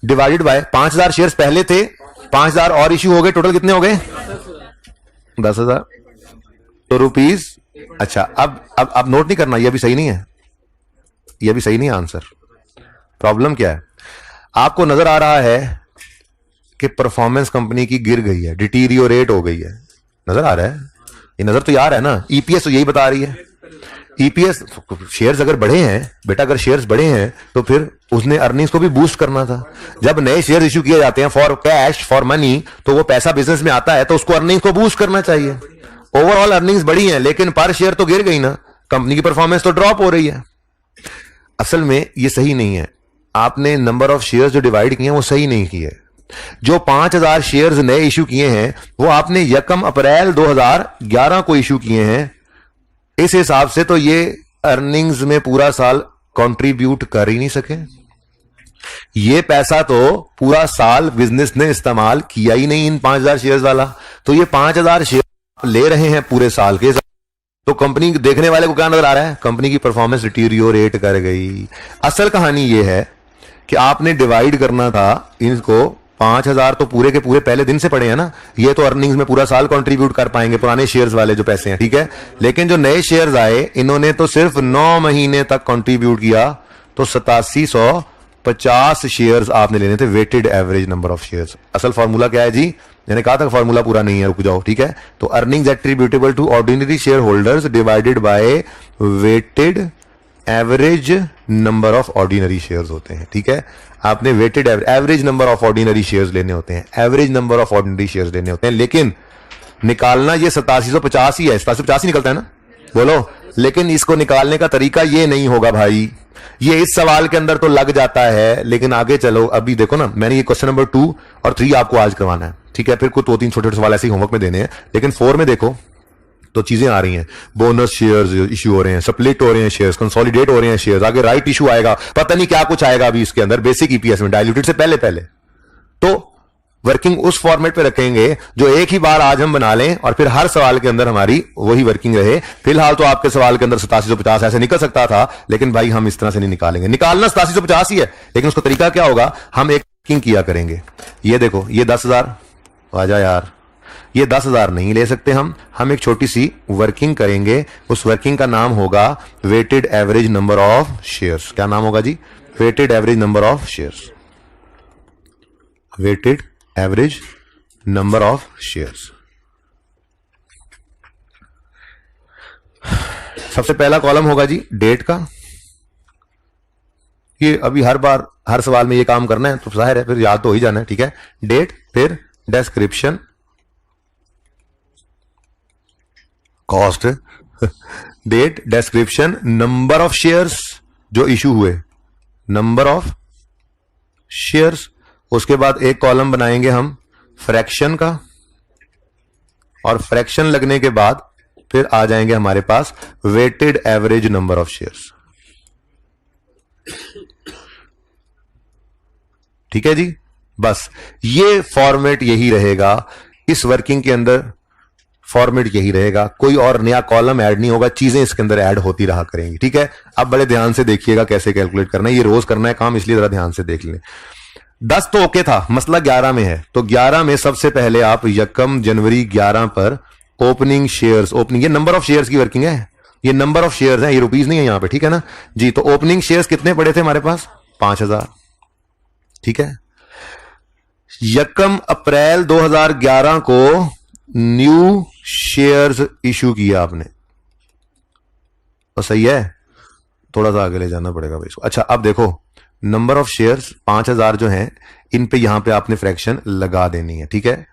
डिवाइडेड बाय 5,000 शेयर्स पहले थे, 5,000 और इश्यू हो गए, टोटल कितने हो गए? 10,000। तो रुपीज, अच्छा अब नोट नहीं करना, ये भी सही नहीं है, ये भी सही नहीं है आंसर। प्रॉब्लम क्या है? आपको नजर आ रहा है कि परफॉर्मेंस कंपनी की गिर गई है, डिटीरियोरेट हो गई है, नजर आ रहा है, ये नजर तो यार है ना। ईपीएस तो यही बता रही है। ईपीएस, शेयर्स अगर बढ़े हैं बेटा, अगर शेयर्स बढ़े हैं तो फिर उसने अर्निंग्स को भी बूस्ट करना था। जब नए शेयर इश्यू किए जाते हैं फॉर कैश, फॉर मनी, तो वो पैसा बिजनेस में आता है तो उसको अर्निंग्स को बूस्ट करना चाहिए। ओवरऑल अर्निंग्स बढ़ी हैं लेकिन पर शेयर तो गिर गई ना, कंपनी की परफॉर्मेंस तो ड्रॉप हो रही है। असल में ये सही नहीं है, आपने नंबर ऑफ शेयर्स जो डिवाइड किए हैं वो सही नहीं किए। जो 5,000 शेयर्स नए इशू किए हैं वो आपने यकम अप्रैल 2011 को इशू किए हैं। इस हिसाब से तो ये अर्निंग्स में पूरा साल कंट्रीब्यूट कर ही नहीं सके। ये पैसा तो पूरा साल बिजनेस ने इस्तेमाल किया ही नहीं इन 5,000 शेयर्स वाला, तो ये 5,000 शेयर ले रहे हैं पूरे साल के। तो कंपनी देखने वाले को क्या नजर आ रहा है? कंपनी की परफॉर्मेंस डिटीरियोरेट कर गई। असल कहानी ये है कि आपने डिवाइड करना था इनको। 5,000 तो पूरे के पूरे पहले दिन से पड़े हैं ना, ये तो अर्निंग्स में पूरा साल कंट्रीब्यूट कर पाएंगे, पुराने शेयर्स वाले जो पैसे हैं, ठीक है। लेकिन जो नए शेयर्स आए इन्होंने तो सिर्फ 9 महीने तक कंट्रीब्यूट किया, तो 8750 शेयर्स आपने लेने थे, weighted average number of shares. असल फॉर्मूला क्या है जी? मैंने कहा था फॉर्मूला पूरा नहीं है, रुक जाओ, ठीक है। तो earnings attributable to ordinary share holders divided by weighted average number of ordinary shares होते हैं, ठीक है। आपने weighted average number of ordinary shares लेने होते हैं, average number of ordinary shares लेने होते हैं। लेकिन निकालना ये 8750 ही है, 8750 ही निकलता है ना, बोलो। लेकिन इसको निकालने का तरीका ये नहीं होगा भाई, ये इस सवाल के अंदर तो लग जाता है, लेकिन आगे चलो। अभी देखो ना, मैंने ये क्वेश्चन नंबर 2 और 3 आपको आज करवाना है, ठीक है। फिर कुछ 2-3 छोटे सवाल ऐसे ही होमवर्क में देने हैं। लेकिन 4 में देखो तो चीजें आ रही हैं, बोनस शेयर्स इशू हो रहे हैं, स्प्लिट हो रहे हैं शेयर्स, कंसोलिडेट हो रहे हैं शेयर्स, आगे राइट इशू आएगा, पता नहीं क्या कुछ आएगा अभी इसके अंदर, बेसिक ईपीएस में डाइल्यूटेड से पहले पहले। तो वर्किंग उस फॉर्मेट पे रखेंगे जो एक ही बार आज हम बना लें और फिर हर सवाल के अंदर हमारी वही वर्किंग रहे। फिलहाल तो आपके सवाल के अंदर 8750 ऐसे निकल सकता था, लेकिन भाई हम इस तरह से नहीं निकालेंगे। निकालना 8750 ही है, लेकिन उसका तरीका क्या होगा, हम एक वर्किंग किया करेंगे। ये देखो, ये 10,000 आजा यार, ये 10,000 नहीं ले सकते हम एक छोटी सी वर्किंग करेंगे। उस वर्किंग का नाम होगा weighted average number of shares. क्या नाम होगा जी? Weighted average number of shares, weighted average number of shares. सबसे पहला कॉलम होगा जी डेट का। ये अभी हर बार हर सवाल में ये काम करना है, तो जाहिर है फिर याद तो हो ही जाना है, ठीक है। डेट, फिर description, cost, date, description, number of shares जो इशू हुए, नंबर ऑफ शेयर्स। उसके बाद एक कॉलम बनाएंगे हम फ्रैक्शन का, और फ्रैक्शन लगने के बाद फिर आ जाएंगे हमारे पास weighted average number of shares, ठीक है जी। बस ये फॉर्मेट यही रहेगा, इस वर्किंग के अंदर फॉर्मेट यही रहेगा, कोई और नया कॉलम ऐड नहीं होगा, चीजें इसके अंदर ऐड होती रहा करेंगी, ठीक है। अब बड़े ध्यान से देखिएगा कैसे कैलकुलेट करना है, ये रोज करना है काम, इसलिए जरा ध्यान से देख लें। 10 तो ओके था, मसला 11 में है। तो 11 में सबसे पहले आप 1 जनवरी 11 पर ओपनिंग शेयर्स, ओपनिंग, ये नंबर ऑफ शेयर्स की वर्किंग है, ये नंबर ऑफ शेयर्स है, ये रुपीज नहीं है यहां पे, ठीक है ना जी। तो ओपनिंग शेयर्स कितने पड़े थे हमारे पास? 5,000, ठीक है। 1 अप्रैल 2011 को न्यू शेयर्स इशू किया आपने, तो सही है, थोड़ा सा आगे ले जाना पड़ेगा भाई इसको। अच्छा, अब देखो नंबर ऑफ शेयर्स 5,000 जो हैं, इन पे यहां पे आपने फ्रैक्शन लगा देनी है, ठीक है।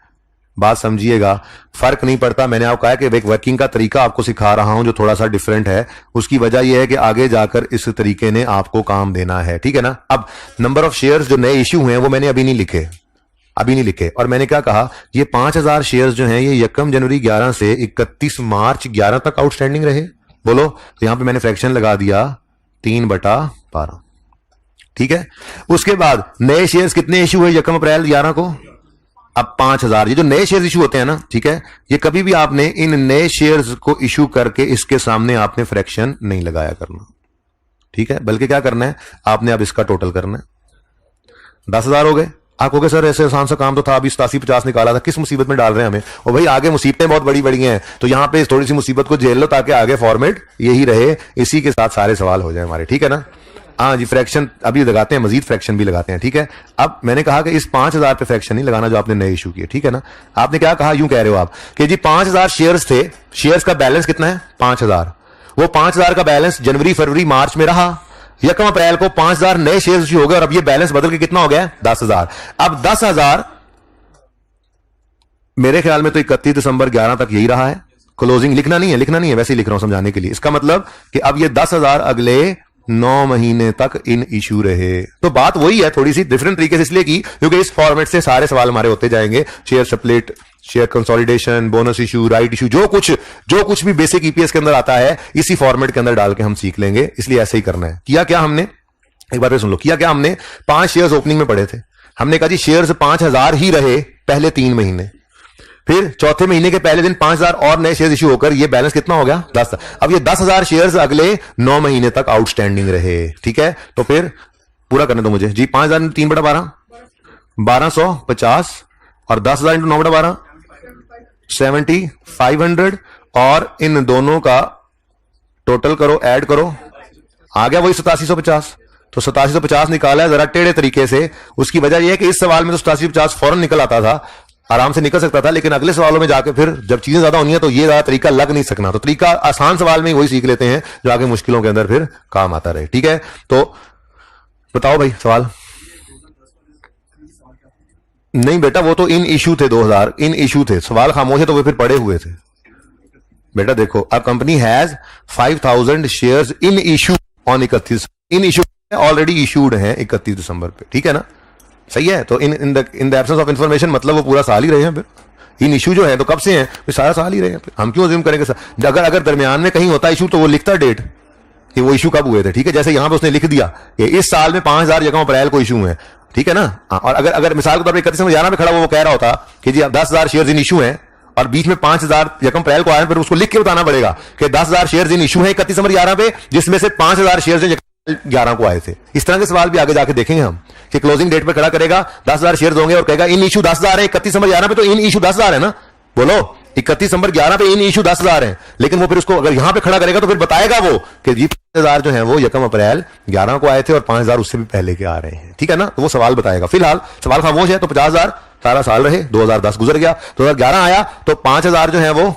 बात समझिएगा, फर्क नहीं पड़ता। मैंने आपको कहा कि एक वर्किंग का तरीका आपको सिखा रहा हूं जो थोड़ा सा डिफरेंट है, उसकी वजह यह है कि आगे जाकर इस तरीके ने आपको काम देना है, ठीक है ना। अब नंबर ऑफ शेयर्स जो नए इश्यू हुए हैं वो मैंने अभी नहीं लिखे, और मैंने क्या कहा, ये 5,000 शेयर्स जो हैं ये 1 जनवरी 11 से 31 मार्च 11 तक आउटस्टैंडिंग रहे, बोलो। तो यहां पे मैंने फ्रैक्शन लगा दिया 3/12, ठीक है। उसके बाद नए शेयर्स कितने इशू हुए 1 अप्रैल 11 को? अब 5,000। ये जो नए शेयर्स इशू होते हैं ना, ठीक है, ये कभी भी आपने इन नए शेयर्स को इशू करके इसके सामने आपने फ्रैक्शन नहीं लगाया करना, ठीक है। बल्कि क्या करना है, आपने अब इसका टोटल करना है। 10,000 हो गए। आप कहोगे सर ऐसे आसान सा काम तो था, अभी 8750 निकाला था, किस मुसीबत में डाल रहे हैं हमें? और भाई आगे मुसीबतें बहुत बड़ी बड़ी हैं, तो यहां पे थोड़ी सी मुसीबत को झेल लो ताकि आगे फॉर्मेट यही रहे, इसी के साथ सारे सवाल हो जाए हमारे, ठीक है ना। हाँ जी, फ्रैक्शन अभी लगाते हैं, मजीद फ्रैक्शन भी लगाते हैं, ठीक है। अब मैंने कहा कि इस 5,000 पे फ्रैक्शन नहीं लगाना जो आपने नए इशू किए, ठीक है ना। आपने क्या कहा, यूं कह रहे हो आप कि जी 5,000 शेयर्स थे, शेयर्स का बैलेंस कितना है? 5,000। वो 5,000 का बैलेंस जनवरी, फरवरी, मार्च में रहा। 1 अप्रैल को 5,000 नए शेयर्स इशू हो गए और अब ये बैलेंस बदल के कितना हो गया? 10,000। अब 10,000 मेरे ख्याल में तो 31 दिसंबर 11 तक यही रहा है। क्लोजिंग लिखना नहीं है, वैसे ही लिख रहा हूं समझाने के लिए। इसका मतलब कि अब ये 10,000 अगले 9 महीने तक इन इशू रहे। तो बात वही है, थोड़ी सी डिफरेंट तरीके से इसलिए की क्योंकि इस फॉर्मेट से सारे सवाल हमारे होते जाएंगे। Share split, share consolidation, bonus issue, right issue, जो कुछ भी बेसिक ईपीएस के अंदर आता है इसी फॉर्मेट के अंदर डाल के हम सीख लेंगे, इसलिए ऐसे ही करना है। किया क्या हमने एक बार फिर सुन लो, किया क्या हमने, 5 शेयर्स ओपनिंग में पड़े थे, हमने कहा जी शेयर्स 5,000 ही रहे पहले 3 महीने, फिर चौथे महीने के पहले दिन 5,000 और नए शेयर इश्यू होकर ये बैलेंस कितना हो गया 10। अब ये 10,000 शेयर्स अगले 9 महीने तक आउटस्टैंडिंग रहे, ठीक है। तो फिर पूरा करने दो मुझे जी, 5,000 3/12 1250 और 10,000 इंटू 9/12 7,500 और इन दोनों का टोटल करो, ऐड करो, आ गया वही 8750। तो 8750 निकाला है जरा टेढ़े तरीके से। उसकी वजह यह है कि इस सवाल में तो 8750 फौरन निकल आता था, आराम से निकल सकता था, लेकिन अगले सवालों में जाके फिर जब चीजें ज्यादा होनी है तो ये ज्यादा तरीका लग नहीं सकना, तो तरीका आसान सवाल में वही सीख लेते हैं जो आगे मुश्किलों के अंदर फिर काम आता रहे, ठीक है। तो बताओ भाई सवाल। नहीं बेटा वो तो इन इशू थे, 2000 इन इशू थे, सवाल खामोश है तो वे फिर पड़े हुए थे बेटा। देखो a company has 5,000 shares in issue on 31, in issue already issued हैं 31 दिसंबर पे, ठीक है ना, सही है। तो in the absence of information मतलब वो पूरा साल ही रहे हैं फिर। इन इशू जो है तो कब से हैं, फिर सारा साल ही रहे हैं, हम क्यों अज्यूम करेंगे अगर दरमियान में कहीं होता इशू तो वो लिखता डेट कि वो इशू कब हुए थे, ठीक है। जैसे यहां पे उसने लिख दिया कि इस साल में 5,000 जगह अप्रैल को इशू है, ठीक है ना। और अगर मिसाल के तौर पर 31 पे खड़ा वो कह रहा होता कि जी 10,000 शेयर इन इशू है और बीच में 5,000 यकम अप्रैल को आए, फिर उसको लिख के बताना पड़ेगा कि 10,000 शेयर इन इशू है 31/11 पे, जिसमें से 5,000 शेयर 11 को आए थे। इस तरह के सवाल भी आगे जाके देखेंगे हम कि क्लोजिंग डेट पर खड़ा करेगा 10,000 शेयर होंगे और कहेगा इन इशू 10,000 है 31/11 पे, तो इन इशू 10,000 है ना, बोलो 31/11 पे इन इशू 10,000 है। लेकिन वो फिर उसको अगर यहां पे खड़ा करेगा तो फिर बताएगा वो कि जी 5,000 जो है वो यकम अप्रैल 11 को आए थे और 5,000 उससे भी पहले के आ रहे हैं, ठीक है ना। तो वो सवाल बताएगा। फिलहाल सवाल खामोश है, तो 50,000 सारा साल रहे, 2010 गुजर गया, 2011 आया तो 5,000 जो है वो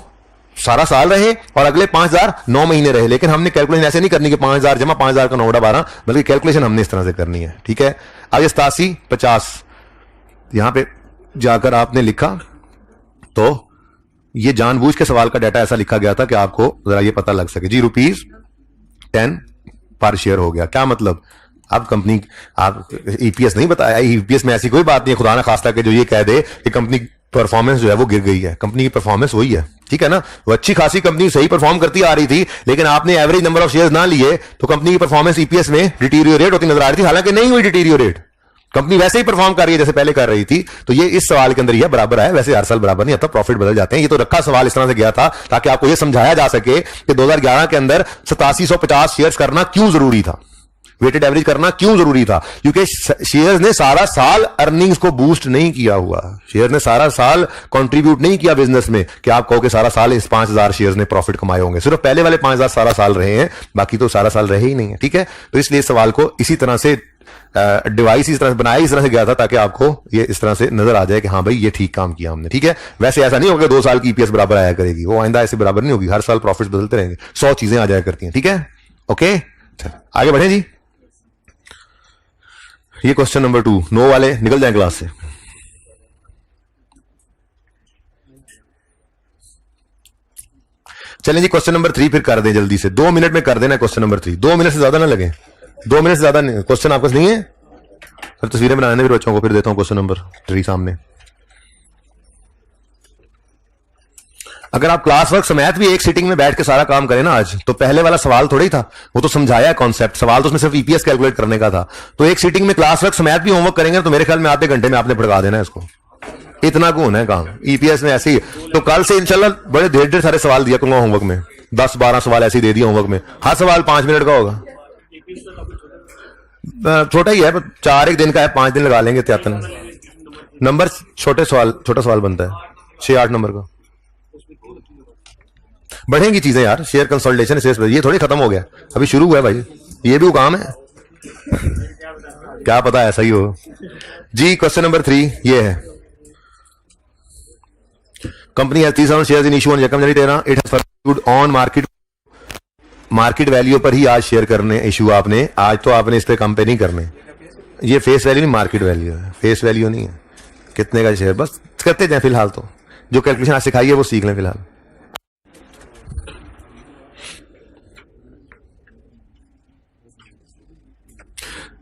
सारा साल रहे और अगले 5,000 9 महीने रहे। लेकिन हमने कैलकुलेशन ऐसे नहीं करनी कि 5,000 जमा 5,000 का 9/12, बल्कि कैलकुलेशन हमने इस तरह से करनी है, ठीक है। आगे 8750 यहां पे जाकर आपने लिखा, तो ये जानबूझ के सवाल का डाटा ऐसा लिखा गया था कि आपको जरा ये पता लग सके जी। ₹10 पर शेयर हो गया, क्या मतलब, आप कंपनी आप ईपीएस नहीं बताया, ईपीएस में ऐसी कोई बात नहीं है खुदा ना खास्ता के जो ये कह दे कि कंपनी परफॉर्मेंस जो है वो गिर गई है। कंपनी की परफॉर्मेंस वही है, ठीक है ना। वो अच्छी खासी कंपनी सही परफॉर्म करती आ रही थी, लेकिन आपने एवरेज नंबर ऑफ शेयर्स ना लिए तो कंपनी की परफॉर्मेंस ईपीएस में डिटीरियोरेट होती नजर आ रही थी, हालांकि नहीं हुई डिटीरियोरेट, कंपनी वैसे ही परफॉर्म कर रही है जैसे पहले कर रही थी। तो ये इस सवाल के अंदर यह बराबर है, वैसे हर साल बराबर नहीं आता, प्रॉफिट बदल जाते हैं। ये तो रखा सवाल इस तरह से गया था ताकि आपको यह समझाया जा सके कि 2011 के अंदर 8750 शेयर्स करना क्यों जरूरी था, वेटेड एवरेज करना क्यों जरूरी था, क्योंकि शेयर्स ने सारा साल अर्निंग्स को बूस्ट नहीं किया हुआ, शेयर ने सारा साल कंट्रीब्यूट नहीं किया बिजनेस में कि आप कहो कि सारा साल इस 5,000 शेयर्स ने प्रॉफिट कमाए होंगे। सिर्फ पहले वाले 5,000 सारा साल रहे हैं, बाकी तो सारा साल रहे ही नहीं है, ठीक है। तो इसलिए इस सवाल को इसी तरह से डिवाइस इस तरह से बनाया, इस तरह से गया था ताकि आपको ये इस तरह से नजर आ जाए कि हाँ भाई ये ठीक काम किया हमने, ठीक है। वैसे ऐसा नहीं होगा 2 साल की ईपीएस बराबर आया करेगी, वो आइंदा ऐसे बराबर नहीं होगी, हर साल प्रॉफिट बदलते रहेंगे, 100 चीजें आ जाया करती हैं, ठीक है। ओके आगे बढ़े जी। ये क्वेश्चन नंबर 2, नो वाले निकल जाए क्लास से। चलें जी क्वेश्चन नंबर 3 फिर कर दें जल्दी से, 2 मिनट में कर देना क्वेश्चन नंबर 3, 2 मिनट से ज्यादा ना लगे, 2 मिनट से ज्यादा क्वेश्चन आपके पास नहीं है, फिर तस्वीरें बनाने फिर बच्चों को, फिर देता हूं क्वेश्चन नंबर 3 सामने। अगर आप क्लास वर्क समेत भी एक सीटिंग में बैठ के सारा काम करें ना आज, तो पहले वाला सवाल थोड़ा ही था, वो तो समझाया कॉन्सेप्ट, सवाल तो उसमें सिर्फ ईपीएस कैलकुलेट करने का था। तो एक सीटिंग में क्लास वर्क समेत भी होमवर्क करेंगे तो मेरे ख्याल में आधे घंटे में आपने भड़का देना है इसको, इतना को होना है काम ईपीएस में ऐसे ही। तो कल से इंशाल्लाह बड़े ढेर ढेर सारे सवाल दिया करूंगा होमवर्क में, 10-12 सवाल ऐसे ही दे दिया होमवर्क में, हर सवाल 5 मिनट का होगा, छोटा ही है, 4 एक दिन का है, 5 दिन लगा लेंगे त्यातन। नंबर छोटा सवाल बनता है 6-8 नंबर का। बढ़ेंगी चीजें यार, शेयर कंसोलिडेशन ये थोड़ी खत्म हो गया, अभी शुरू हुआ है भाई, ये भी वो काम है, क्या पता ऐसा ही हो जी। क्वेश्चन नंबर 3 ये है, company has 30,000 shares in issue on यकम जनवरी 13, it has purchased on market value पर ही आज शेयर करने इशू आपने, आज तो आपने इस पे कम पे नहीं करने, ये फेस वैल्यू नहीं मार्केट वैल्यू है, फेस वैल्यू नहीं है कितने का शेयर, बस करते जाए फिलहाल, तो जो कैलकुलेशन आज सिखाई है वो सीख लें फिलहाल।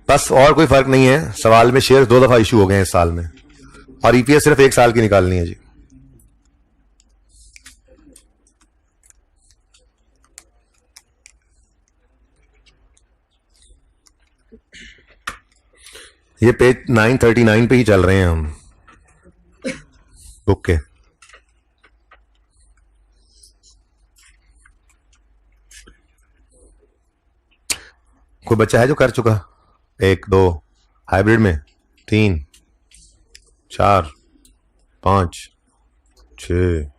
बस और कोई फर्क नहीं है, सवाल में शेयर 2 दफा इशू हो गए हैं इस साल में, और ईपीएस सिर्फ 1 साल की निकालनी है जी। ये पेज 939 पे ही चल रहे हैं हम बुक के। कोई बच्चा है जो कर चुका? 1 2 हाइब्रिड में 3 4 5 6।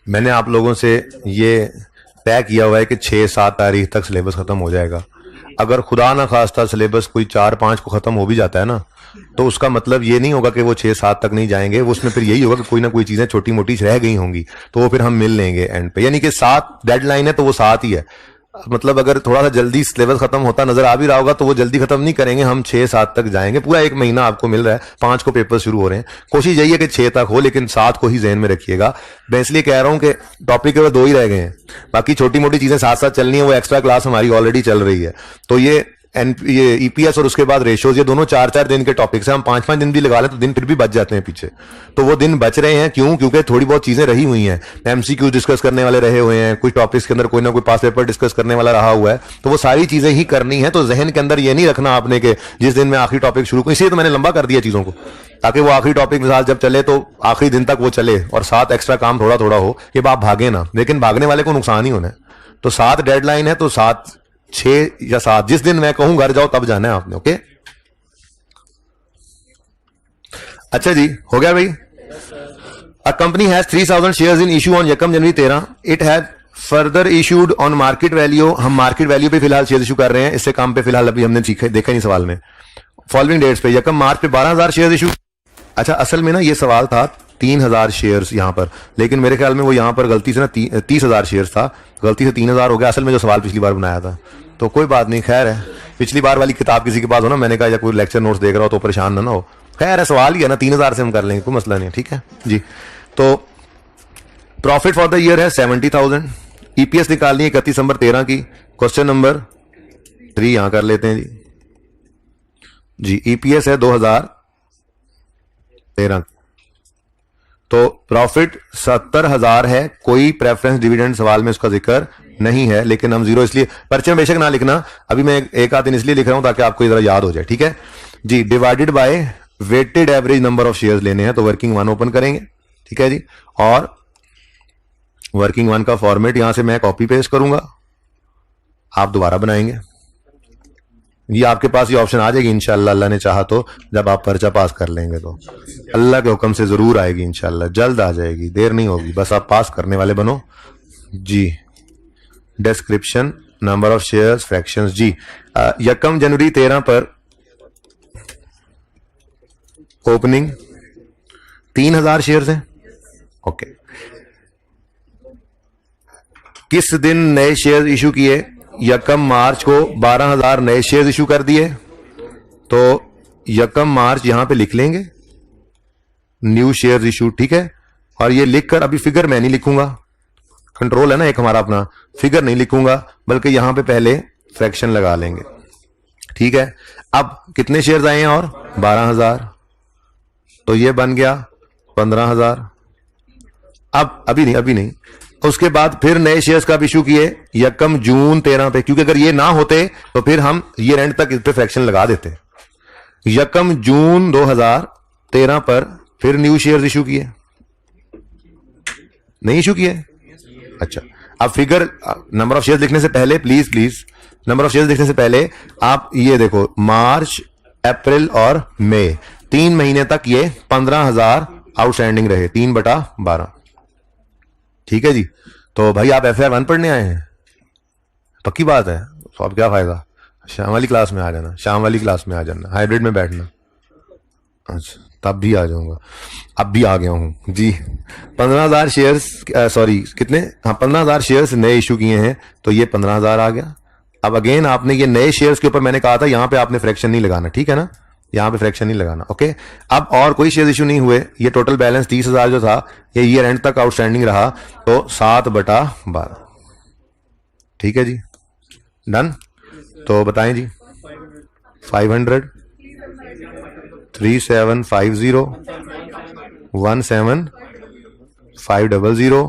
मैंने आप लोगों से ये तय किया हुआ है कि 6-7 तारीख तक सिलेबस खत्म हो जाएगा। अगर खुदा ना खास्ता सिलेबस कोई 4-5 को खत्म हो भी जाता है ना, तो उसका मतलब ये नहीं होगा कि वो 6-7 तक नहीं जाएंगे। वो उसमें फिर यही होगा कि कोई ना कोई चीजें छोटी मोटी रह गई होंगी, तो वो फिर हम मिल लेंगे एंड पे। यानी कि 7 डेडलाइन है तो वो 7 ही है। मतलब अगर थोड़ा सा जल्दी सिलेबस खत्म होता नजर आ भी रहा होगा तो वो जल्दी खत्म नहीं करेंगे, हम 6-7 तक जाएंगे। पूरा 1 महीना आपको मिल रहा है, 5 को पेपर शुरू हो रहे हैं। कोशिश यही है कि 6 तक हो, लेकिन 7 को ही जहन में रखिएगा। मैं इसलिए कह रहा हूं कि टॉपिक केवल 2 ही रह गए हैं, बाकी छोटी मोटी चीजें साथ साथ चलनी है। वो एक्स्ट्रा क्लास हमारी ऑलरेडी चल रही है। तो ये ईपीएस और उसके बाद रेशियोज, ये दोनों 4-4 दिन के टॉपिक्स हैं। हम 5-5 दिन भी लगा लें तो दिन फिर भी बच जाते हैं पीछे। तो वो दिन बच रहे हैं क्यों? क्योंकि थोड़ी बहुत चीजें रही हुई हैं, एमसीक्यू डिस्कस करने वाले रहे हुए हैं, कुछ टॉपिक्स के अंदर कोई ना कोई पास पेपर डिस्कस करने वाला रहा हुआ है। तो वो सारी चीजें ही करनी है। तो जहन के अंदर ये नहीं रखना आपने कि जिस दिन मैं आखिरी टॉपिक शुरू करूं, इसलिए तो मैंने लंबा कर दिया चीजों को, ताकि वो आखिरी टॉपिक मिसाल जब चले तो आखिरी दिन तक वो चले और 7 एक्स्ट्रा काम थोड़ा थोड़ा हो कि आप भागे ना। लेकिन भागने वाले को नुकसान ही होना है। तो 7 डेडलाइन है, तो 7 6 या 7 जिस दिन मैं कहूं घर जाओ तब जाना है आपने। ओके, अच्छा जी, हो गया भाई। A company has 3000 shares in issue on यकम जनवरी 13। It has further issued on market value. हम मार्केट वैल्यू पे फिलहाल शेयर इशू कर रहे हैं, इससे काम पे फिलहाल अभी हमने देखा नहीं सवाल में। फॉलोइंग डेट्स पे यकम मार्च पे 12,000 शेयर इशू। अच्छा, असल में ना ये सवाल था 3,000 शेयर्स यहां पर, लेकिन मेरे ख्याल में वो यहां पर गलती से ना 30,000 शेयर्स था, गलती से 3,000 हो गया असल में जो सवाल पिछली बार बनाया था। तो कोई बात नहीं, खैर है। पिछली बार वाली किताब किसी के पास हो ना, मैंने कहा या कोई लेक्चर नोट्स देख रहा हो तो परेशान ना हो। खैर है, सवाल ही है ना, 3,000 से हम कर लेंगे, कोई मसला नहीं है। ठीक है जी। तो प्रॉफिट फॉर द ईयर है 70,000। ईपीएस निकालनी है 31 दिसंबर 13 की। क्वेश्चन नंबर 3 यहां कर लेते हैं जी। ईपीएस है 2013। तो प्रॉफिट 70,000 है। कोई प्रेफरेंस डिविडेंड सवाल में उसका जिक्र नहीं है, लेकिन हम 0 इसलिए पर्चे में बेशक ना लिखना, अभी मैं एक आध दिन इसलिए लिख रहा हूं ताकि आपको जरा याद हो जाए। ठीक है जी। Divided by weighted average number of shares लेने हैं, तो वर्किंग 1 ओपन करेंगे। ठीक है जी। और वर्किंग 1 का फॉर्मेट यहां से मैं कॉपी पेस्ट करूंगा, आप दोबारा बनाएंगे। ये आपके पास ये ऑप्शन आ जाएगी इंशाल्लाह, अल्लाह ने चाहा तो, जब आप पर्चा पास कर लेंगे तो। अल्लाह के हुक्म से जरूर आएगी इंशाल्लाह, जल्द आ जाएगी, देर नहीं होगी, बस आप पास करने वाले बनो जी। Description, number of shares, fractions जी। यकम जनवरी 13 पर ओपनिंग 3,000 शेयर्स हैं। ओके, किस दिन नए शेयर इशू किए? यकम मार्च को 12,000 नए शेयर इशू कर दिए। तो यकम मार्च यहां पे लिख लेंगे, न्यू शेयर इशू। ठीक है, और ये लिखकर अभी फिगर मैं नहीं लिखूंगा, कंट्रोल है ना एक हमारा अपना, फिगर नहीं लिखूंगा, बल्कि यहां पे पहले फ्रैक्शन लगा लेंगे। ठीक है, अब कितने शेयर्स आए हैं? और 12,000, तो ये बन गया 15,000। अब अभी नहीं, उसके बाद फिर नए शेयर्स कब इशू किए? यकम जून 13 पे, क्योंकि अगर ये ना होते तो फिर हम ईयर एंड तक इस पे फ्रैक्शन लगा देते। यकम जून 2013 पर फिर न्यू शेयर्स इशू किए, नहीं इशू किए? अच्छा, अब फिगर नंबर ऑफ शेयर्स लिखने से पहले प्लीज नंबर ऑफ शेयर्स लिखने से पहले आप ये देखो, मार्च, अप्रैल और मई 3 महीने तक ये 15,000 आउटस्टैंडिंग रहे, 3/12। ठीक है जी। तो भाई आप FR 1 पढ़ने आए हैं, पक्की बात है, तो अब क्या फायदा, शाम वाली क्लास में आ जाना, शाम वाली क्लास में आ जाना, हाइब्रिड में बैठना। अच्छा तब भी आ जाऊंगा, अब भी आ गया हूँ जी। 15,000 शेयर्स, सॉरी कितने, हाँ 15,000 शेयर्स नए इशू किए हैं, तो ये 15,000 आ गया। अब अगेन आपने ये नए शेयर्स के ऊपर मैंने कहा था यहाँ पे आपने फ्रैक्शन नहीं लगाना, ठीक है ना, यहाँ पे फ्रैक्शन नहीं लगाना, ओके। अब और कोई शेयर इशू नहीं हुए, ये टोटल बैलेंस 30,000 जो था ये ईयर एंड तक आउटस्टैंडिंग रहा, तो 7/12, ठीक है जी, डन। तो बताएं जी, 500, 3750, 17500,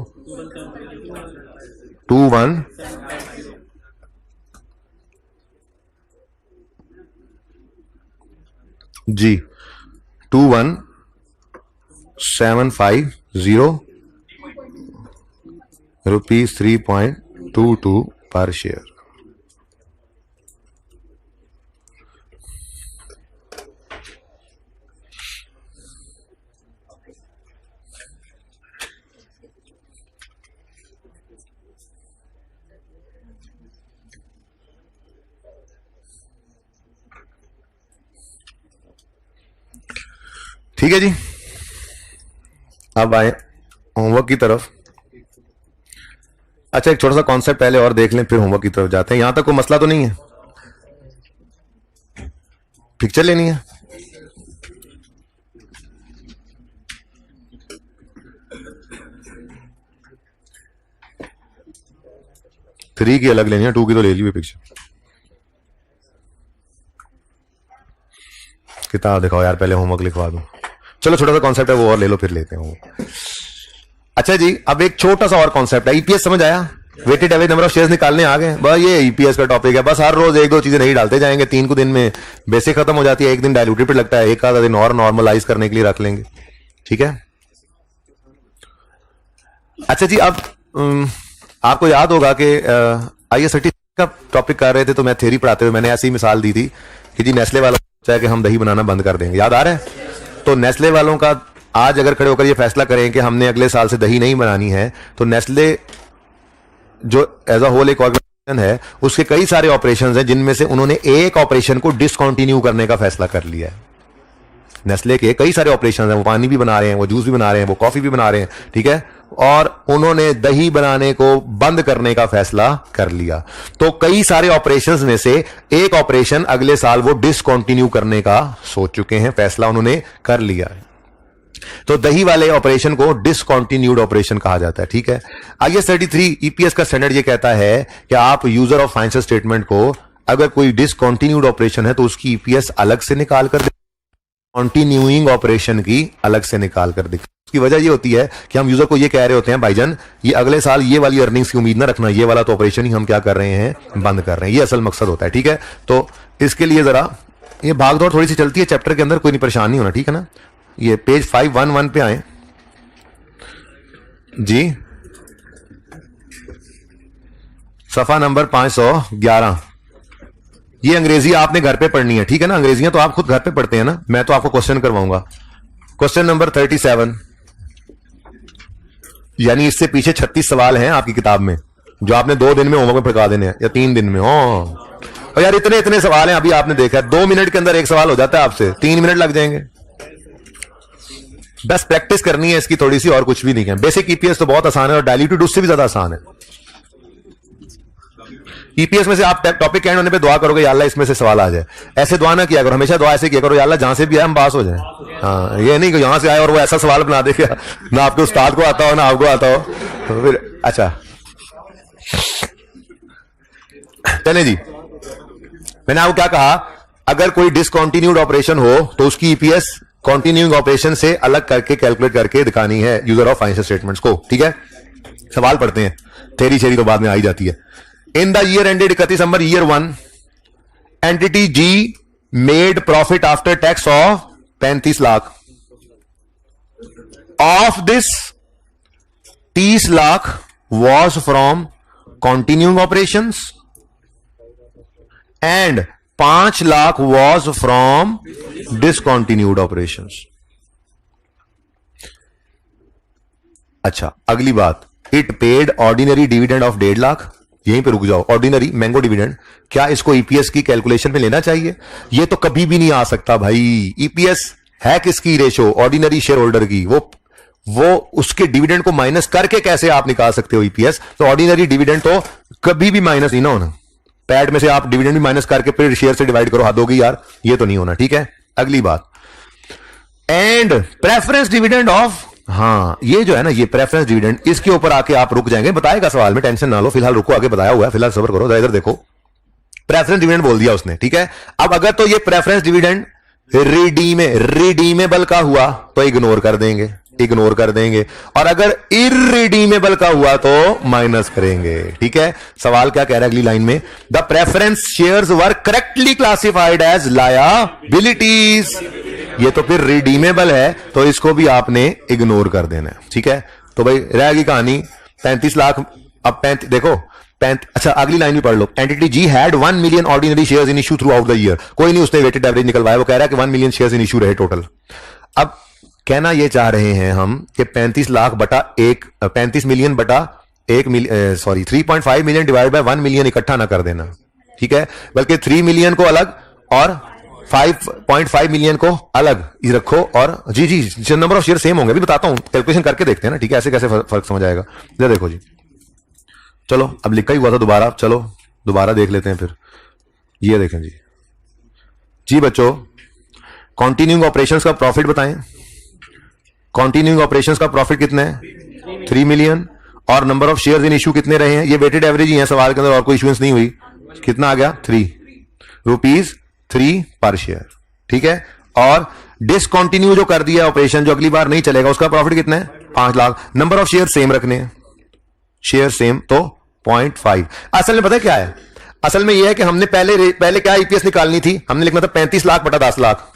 21, जी 21750 रुपीज 3.22 पर शेयर। ठीक है जी, अब आए होमवर्क की तरफ। अच्छा एक छोटा सा कॉन्सेप्ट पहले और देख लें, फिर होमवर्क की तरफ जाते हैं। यहां तक कोई मसला तो नहीं है? पिक्चर लेनी है? थ्री की अलग लेनी है, 2 की तो ले ली हुई पिक्चर। किताब दिखाओ यार, पहले होमवर्क लिखवा दूं। चलो छोटा सा कॉन्सेप्ट है वो और ले लो, फिर लेते हैं। अच्छा जी, अब एक छोटा सा और कॉन्सेप्ट है, ईपीएस समझ आया? Weighted average number of shares निकालने आ गए, बस ये ईपीएस का टॉपिक है। बस हर रोज एक दो चीजें नहीं डालते जाएंगे, 3 को दिन में बेसिक खत्म हो जाती है, एक दिन डायलूटेड पे लगता है, एक आधा दिन और नॉर्मलाइज करने के लिए रख लेंगे, ठीक है। अच्छा जी, अब आपको याद होगा कि आईएएस सर्टिफिकेट का टॉपिक कर रहे थे, तो मैं थ्योरी पढ़ाते हुए मैंने ऐसी मिसाल दी थी कि जी नेस्ले वाला चाहे कि हम दही बनाना बंद कर देंगे, याद आ रहा है? तो नेस्ले वालों का आज अगर खड़े होकर ये फैसला करें कि हमने अगले साल से दही नहीं बनानी है, तो नेस्ले जो एज अ होल एक ऑर्गेनाइजेशन है, उसके कई सारे ऑपरेशंस हैं जिनमें से उन्होंने एक ऑपरेशन को डिसकंटिन्यू करने का फैसला कर लिया है। नेस्ले के कई सारे ऑपरेशंस हैं, वो पानी भी बना रहे हैं, वो जूस भी बना रहे हैं, वो कॉफी भी बना रहे हैं, ठीक है, और उन्होंने दही बनाने को बंद करने का फैसला कर लिया। तो कई सारे ऑपरेशंस में से एक ऑपरेशन अगले साल वो डिसकंटिन्यू करने का सोच चुके हैं, फैसला उन्होंने कर लिया है। तो दही वाले ऑपरेशन को डिसकंटिन्यूड ऑपरेशन कहा जाता है, ठीक है। आईएएस 33 ईपीएस का स्टैंडर्ड ये कहता है कि आप यूजर ऑफ फाइनेंशियल स्टेटमेंट को अगर कोई डिसकंटिन्यूड ऑपरेशन है तो उसकी ईपीएस अलग से निकाल कर, कंटिन्यूइंग ऑपरेशन की अलग से निकाल कर दिखा। उसकी वजह ये होती है कि हम यूजर को ये कह रहे होते हैं, भाईजान ये अगले साल ये वाली अर्निंग्स की उम्मीद ना रखना, ये वाला तो ऑपरेशन ही हम क्या कर रहे हैं, बंद कर रहे हैं, ये असल मकसद होता है, ठीक है। तो इसके लिए जरा ये भागदौड़ थोड़ी सी चलती है चैप्टर के अंदर, कोई नहीं परेशान नहीं होना, ठीक है ना। ये पेज 511 पे आए जी, सफा नंबर 511। ये अंग्रेजी आपने घर पे पढ़नी है, ठीक है ना, अंग्रेजियां तो आप खुद घर पे पढ़ते हैं ना, मैं तो आपको क्वेश्चन करवाऊंगा। क्वेश्चन नंबर 37, यानी इससे पीछे 36 सवाल हैं आपकी किताब में, जो आपने 2 दिन में होमवर्क में पढ़ा देने हैं या 3 दिन में। और यार इतने इतने सवाल हैं, अभी आपने देखा 2 मिनट के अंदर एक सवाल हो जाता है आपसे, 3 मिनट लग जाएंगे। बस प्रैक्टिस करनी है इसकी थोड़ी सी, और कुछ भी नहीं है। बेसिक ईपीएस तो बहुत आसान है और डायल्यूटेड उससे भी ज्यादा आसान है। ईपीएस में से आप टॉपिक एंड होने पे दुआ करोगे या अल्लाह इसमें से सवाल आ जाए, ऐसे दुआ ना किया करो, हमेशा दुआ ऐसे किया करो, या अल्लाह जहां से भी आए हम पास हो जाए। हाँ, ये नहीं कि यहां से आए और वो ऐसा सवाल बना दे क्या ना आपके उस्ताद को आता हो ना आपको आता हो, तो फिर अच्छा चले जी। मैंने आपको क्या कहा, अगर कोई डिसकंटिन्यूड ऑपरेशन हो तो उसकी ईपीएस कंटिन्यूइंग ऑपरेशन से अलग करके कैलकुलेट करके दिखानी है यूजर ऑफ फाइनेंशियल स्टेटमेंट्स को, ठीक है। सवाल पढ़ते हैं, थेरी शेरी तो बाद में आई जाती है। In the year ended 31 December year 1, entity G made profit after tax of 35 lakh. Of this, 30 lakh was from continuing operations and 5 lakh was from discontinued operations. अच्छा, अगली बात, it paid ordinary dividend of 1.5 lakh, यहीं पे रुक जाओ। ऑर्डिनरी मैंगो डिविडेंड, क्या इसको EPS की कैलकुलेशन में लेना चाहिए? ये तो कभी भी नहीं आ सकता भाई। ईपीएस है किसकी रेशो? ऑर्डिनरी शेयर होल्डर की। वो उसके डिविडेंड को माइनस करके कैसे आप निकाल सकते हो ईपीएस? तो ऑर्डिनरी डिविडेंड तो कभी भी माइनस नहीं ना होना। पैड में से आप डिविडेंड भी माइनस करके फिर शेयर से डिवाइड करो, हद होगी यार, ये तो नहीं होना। ठीक है, अगली बात, एंड प्रेफरेंस डिविडेंड ऑफ, हाँ ये जो है ना, ये प्रेफरेंस डिविडेंड, इसके ऊपर आके आप रुक जाएंगे, बताएगा सवाल में, टेंशन ना लो, फिलहाल रुको, आगे बताया हुआ है, फिलहाल सब्र करो। इधर देखो, प्रेफरेंस डिविडेंड बोल दिया उसने। ठीक है, अब अगर तो ये प्रेफरेंस डिविडेंड रिडीमेबल का हुआ तो इग्नोर कर देंगे, और अगर इररिडीमेबल का हुआ तो माइनस करेंगे। ठीक है, सवाल क्या कह रहा है अगली लाइन में? The preference shares were correctly classified as liabilities. ये तो फिर रिडीमेबल है, तो इसको भी आपने इग्नोर कर देना है। ठीक है, तो भाई रहेगी कहानी 35 लाख। अब देखो अच्छा अगली लाइन भी पढ़ लो। Entity G had 1 million ordinary shares in issue throughout the year. कोई नहीं, उसने वेटेड एवरेज निकलवाया, वो कह रहा है कि 1 मिलियन शेयर्स इन इशू रहे टोटल। अब कहना ये चाह रहे हैं हम कि 35 लाख बटा 35 मिलियन बटा 3.5 मिलियन डिवाइड बाय 1 मिलियन इकट्ठा ना कर देना। ठीक है, बल्कि 3 मिलियन को अलग और 5.5 मिलियन को अलग ही रखो। और जी नंबर ऑफ शेयर सेम होंगे, अभी बताता हूं, कैलकुलेशन करके देखते हैं ना। ठीक है, ऐसे कैसे फर्क समझ आएगा। इधर देखो जी, चलो अब लिखा ही हुआ था दोबारा, चलो दोबारा देख लेते हैं फिर। ये देखें जी बच्चों, कंटिन्यूइंग ऑपरेशंस का प्रॉफिट बताएं। कंटिन्यूइंग ऑपरेशंस का प्रॉफिट कितना है? 3 मिलियन। और number of shares in issue कितने रहे हैं? ये वेटेड एवरेज ही है सवाल के अंदर, और कोई इशुएंस नहीं हुई। कितना आ गया? 3 रुपीज 3 पर शेयर। ठीक है, और डिसकंटिन्यू जो कर दिया ऑपरेशन, जो अगली बार नहीं चलेगा, उसका प्रॉफिट कितना है? 5 lakh. Number of share same रखने हैं, शेयर सेम, तो 0.5। असल में पता है क्या है? असल में यह है कि हमने पहले क्या ईपीएस निकालनी थी? हमने लिखना था 35 लाख बटा 10 लाख।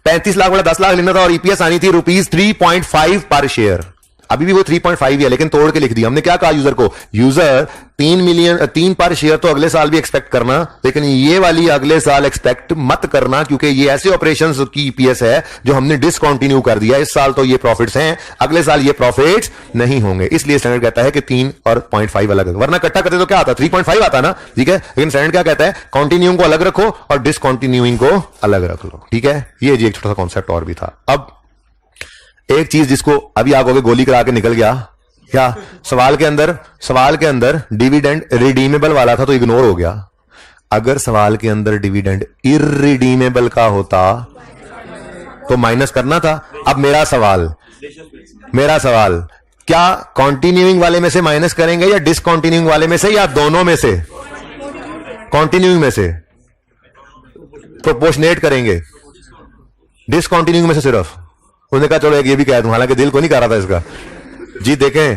35 लाख बटा 10 लाख लिखना था, और ईपीएस आनी थी रुपीज 3.5 पर शेयर। अभी भी वो 3.5 ही है, लेकिन तोड़ के लिख दिया। हमने क्या कहा यूजर को? यूजर 3 पर शेयर तो अगले साल भी एक्सपेक्ट करना, लेकिन ये वाली अगले साल एक्सपेक्ट मत करना, क्योंकि ये ऐसे ऑपरेशंस की ईपीएस है जो हमने डिसकंटिन्यू कर दिया। इस साल तो ये प्रॉफिट्स हैं, अगले साल ये प्रॉफिट्स नहीं होंगे। इसलिए स्टैंडर्ड कहता है कि 3 और 0.5 अलग, वरना इकट्ठा करते तो क्या आता? 3.5 आता ना। ठीक है, लेकिन स्टैंडर्ड क्या कहता है? कंटिन्यूइंग को अलग रखो और डिसकंटिन्यूइंग को अलग रख लो। ठीक है, ये जी एक छोटा सा कॉन्सेप्ट और भी था। अब एक चीज जिसको अभी आप कहोगे गोली करा के निकल गया, क्या? सवाल के अंदर डिविडेंड रिडीमेबल वाला था तो इग्नोर हो गया। अगर सवाल के अंदर डिविडेंड इररिडीमेबल का होता तो माइनस करना था। अब मेरा सवाल क्या कंटिन्यूइंग वाले में से माइनस करेंगे या डिसकंटिन्यूइंग वाले में से, या दोनों में से? कंटिन्यूइंग में से प्रोपोर्शनेट करेंगे, डिसकंटिन्यूइंग में से सिर्फ। उन्होंने कहा चलो एक ये भी कह दूं, हालांकि दिल को नहीं कर रहा था इसका। जी देखें,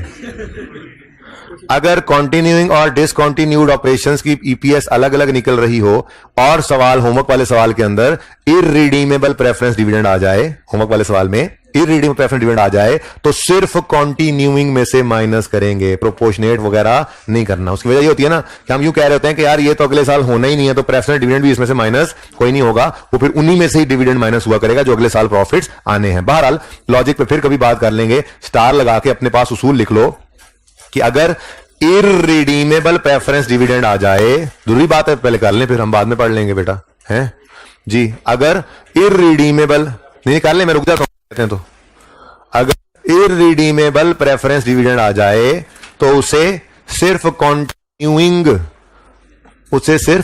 अगर कंटिन्यूइंग और डिसकंटिन्यूड ऑपरेशंस की ईपीएस अलग अलग निकल रही हो, और सवाल होमवर्क वाले सवाल के अंदर इररिडीमेबल प्रेफरेंस डिविडेंड आ जाए, होमवर्क वाले सवाल में इररिडीमेबल प्रेफरेंस डिविडेंड आ जाए, तो सिर्फ कंटिन्यूइंग में से माइनस करेंगे, प्रोपोर्शनेट वगैरह नहीं करना। उसकी वजह ये होती है ना कि हम यूं कह रहे होते हैं कि यार ये तो अगले साल होना ही नहीं है, तो प्रेफरेंस डिविडेंड भी इसमें से माइनस कोई नहीं होगा, वो फिर उन्हीं में से ही डिविडेंड माइनस हुआ करेगा जो अगले साल प्रॉफिट्स आने हैं। बहरहाल लॉजिक पे फिर कभी बात कर लेंगे। स्टार लगा के अपने पास उसूल लिख लो कि अगर इररिडीमेबल प्रेफरेंस डिविडेंड आ जाए, जरूरी बात है पहले कर लें, फिर हम बाद में पढ़ लेंगे बेटा, हैं जी। अगर इररिडीमेबल नहीं कर ले, मैं रुक जाता हूं, कहते हैं तो अगर इररिडीमेबल प्रेफरेंस डिविडेंड आ जाए तो उसे सिर्फ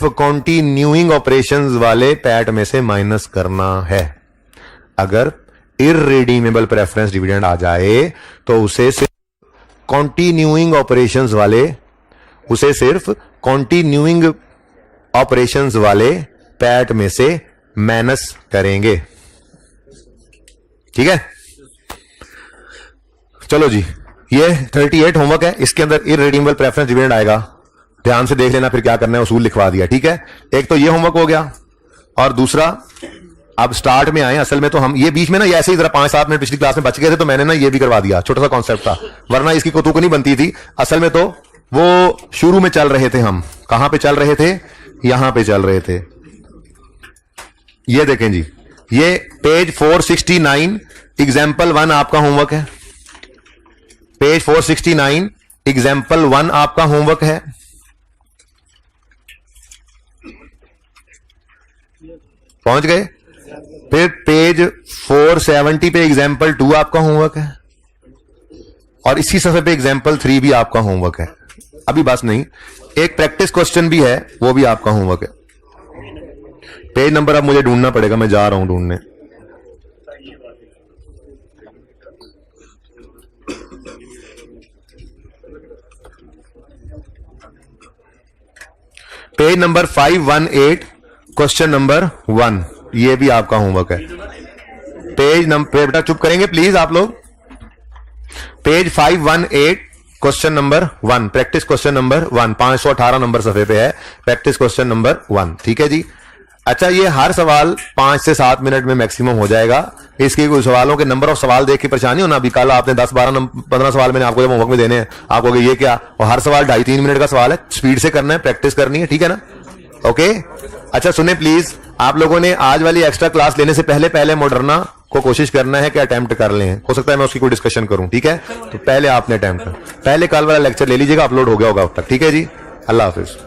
कंटिन्यूइंग ऑपरेशंस वाले पैट में से माइनस करना है। अगर इररिडीमेबल प्रेफरेंस डिविडेंड आ जाए तो उसे सिर्फ कंटिन्यूइंग ऑपरेशंस वाले पैट में से माइनस करेंगे। ठीक है, चलो जी, ये 38 होमवर्क है, इसके अंदर इररिडीमेबल प्रेफरेंस डिविडेंड आएगा, ध्यान से देख लेना फिर क्या करना है, उसूल लिखवा दिया। ठीक है, एक तो ये होमवर्क हो गया, और दूसरा अब स्टार्ट में आए। असल में तो हम ये बीच में ना ऐसे ही जरा 5-7 मिनट पिछली क्लास में बच गए थे, तो मैंने ना ये भी करवा दिया, छोटा सा कॉन्सेप्ट था, वरना इसकी कोतुक नहीं बनती थी। असल में तो वो शुरू में चल रहे थे, हम कहां पे चल रहे थे? यहां पे चल रहे थे। ये देखें जी, ये पेज 469 एग्जाम्पल 1 आपका होमवर्क है। पेज 469 एग्जाम्पल 1 आपका होमवर्क है। पहुंच गए? फिर पेज 470 पे एग्जाम्पल 2 आपका होमवर्क है और इसी सफे पे एग्जाम्पल 3 भी आपका होमवर्क है। अभी बस नहीं, एक प्रैक्टिस क्वेश्चन भी है, वो भी आपका होमवर्क है। पेज नंबर अब मुझे ढूंढना पड़ेगा, मैं जा रहा हूं ढूंढने। पेज नंबर 518 क्वेश्चन नंबर 1, ये भी आपका होमवर्क है। पेज नंबर, बेटा चुप करेंगे प्लीज आप लोग। Page 518 question number 1, practice question number 1, 518 number सफे पे है, प्रैक्टिस क्वेश्चन नंबर 1। ठीक है जी। अच्छा, ये हर सवाल 5 से 7 मिनट में मैक्सिमम हो जाएगा। इसके कोई सवालों के नंबर ऑफ सवाल देख के परेशानी हो ना। अभी कल आपने 10, 12, 15 सवाल मैंने आपको जब होमवर्क में देने हैं, आप कहोगे ये क्या, और हर सवाल 2.5-3 मिनट का सवाल है। स्पीड से करना है, प्रैक्टिस करनी है, ठीक है ना? ओके। अच्छा सुने प्लीज, आप लोगों ने आज वाली एक्स्ट्रा क्लास लेने से पहले मॉडर्ना को कोशिश करना है कि अटेम्प्ट कर लें। हो सकता है मैं उसकी कोई डिस्कशन करूं, ठीक है? तो पहले आपने अटेम्प्ट कर, पहले कल वाला लेक्चर ले लीजिएगा, अपलोड हो गया होगा अब तक। ठीक है जी, अल्लाह हाफिज।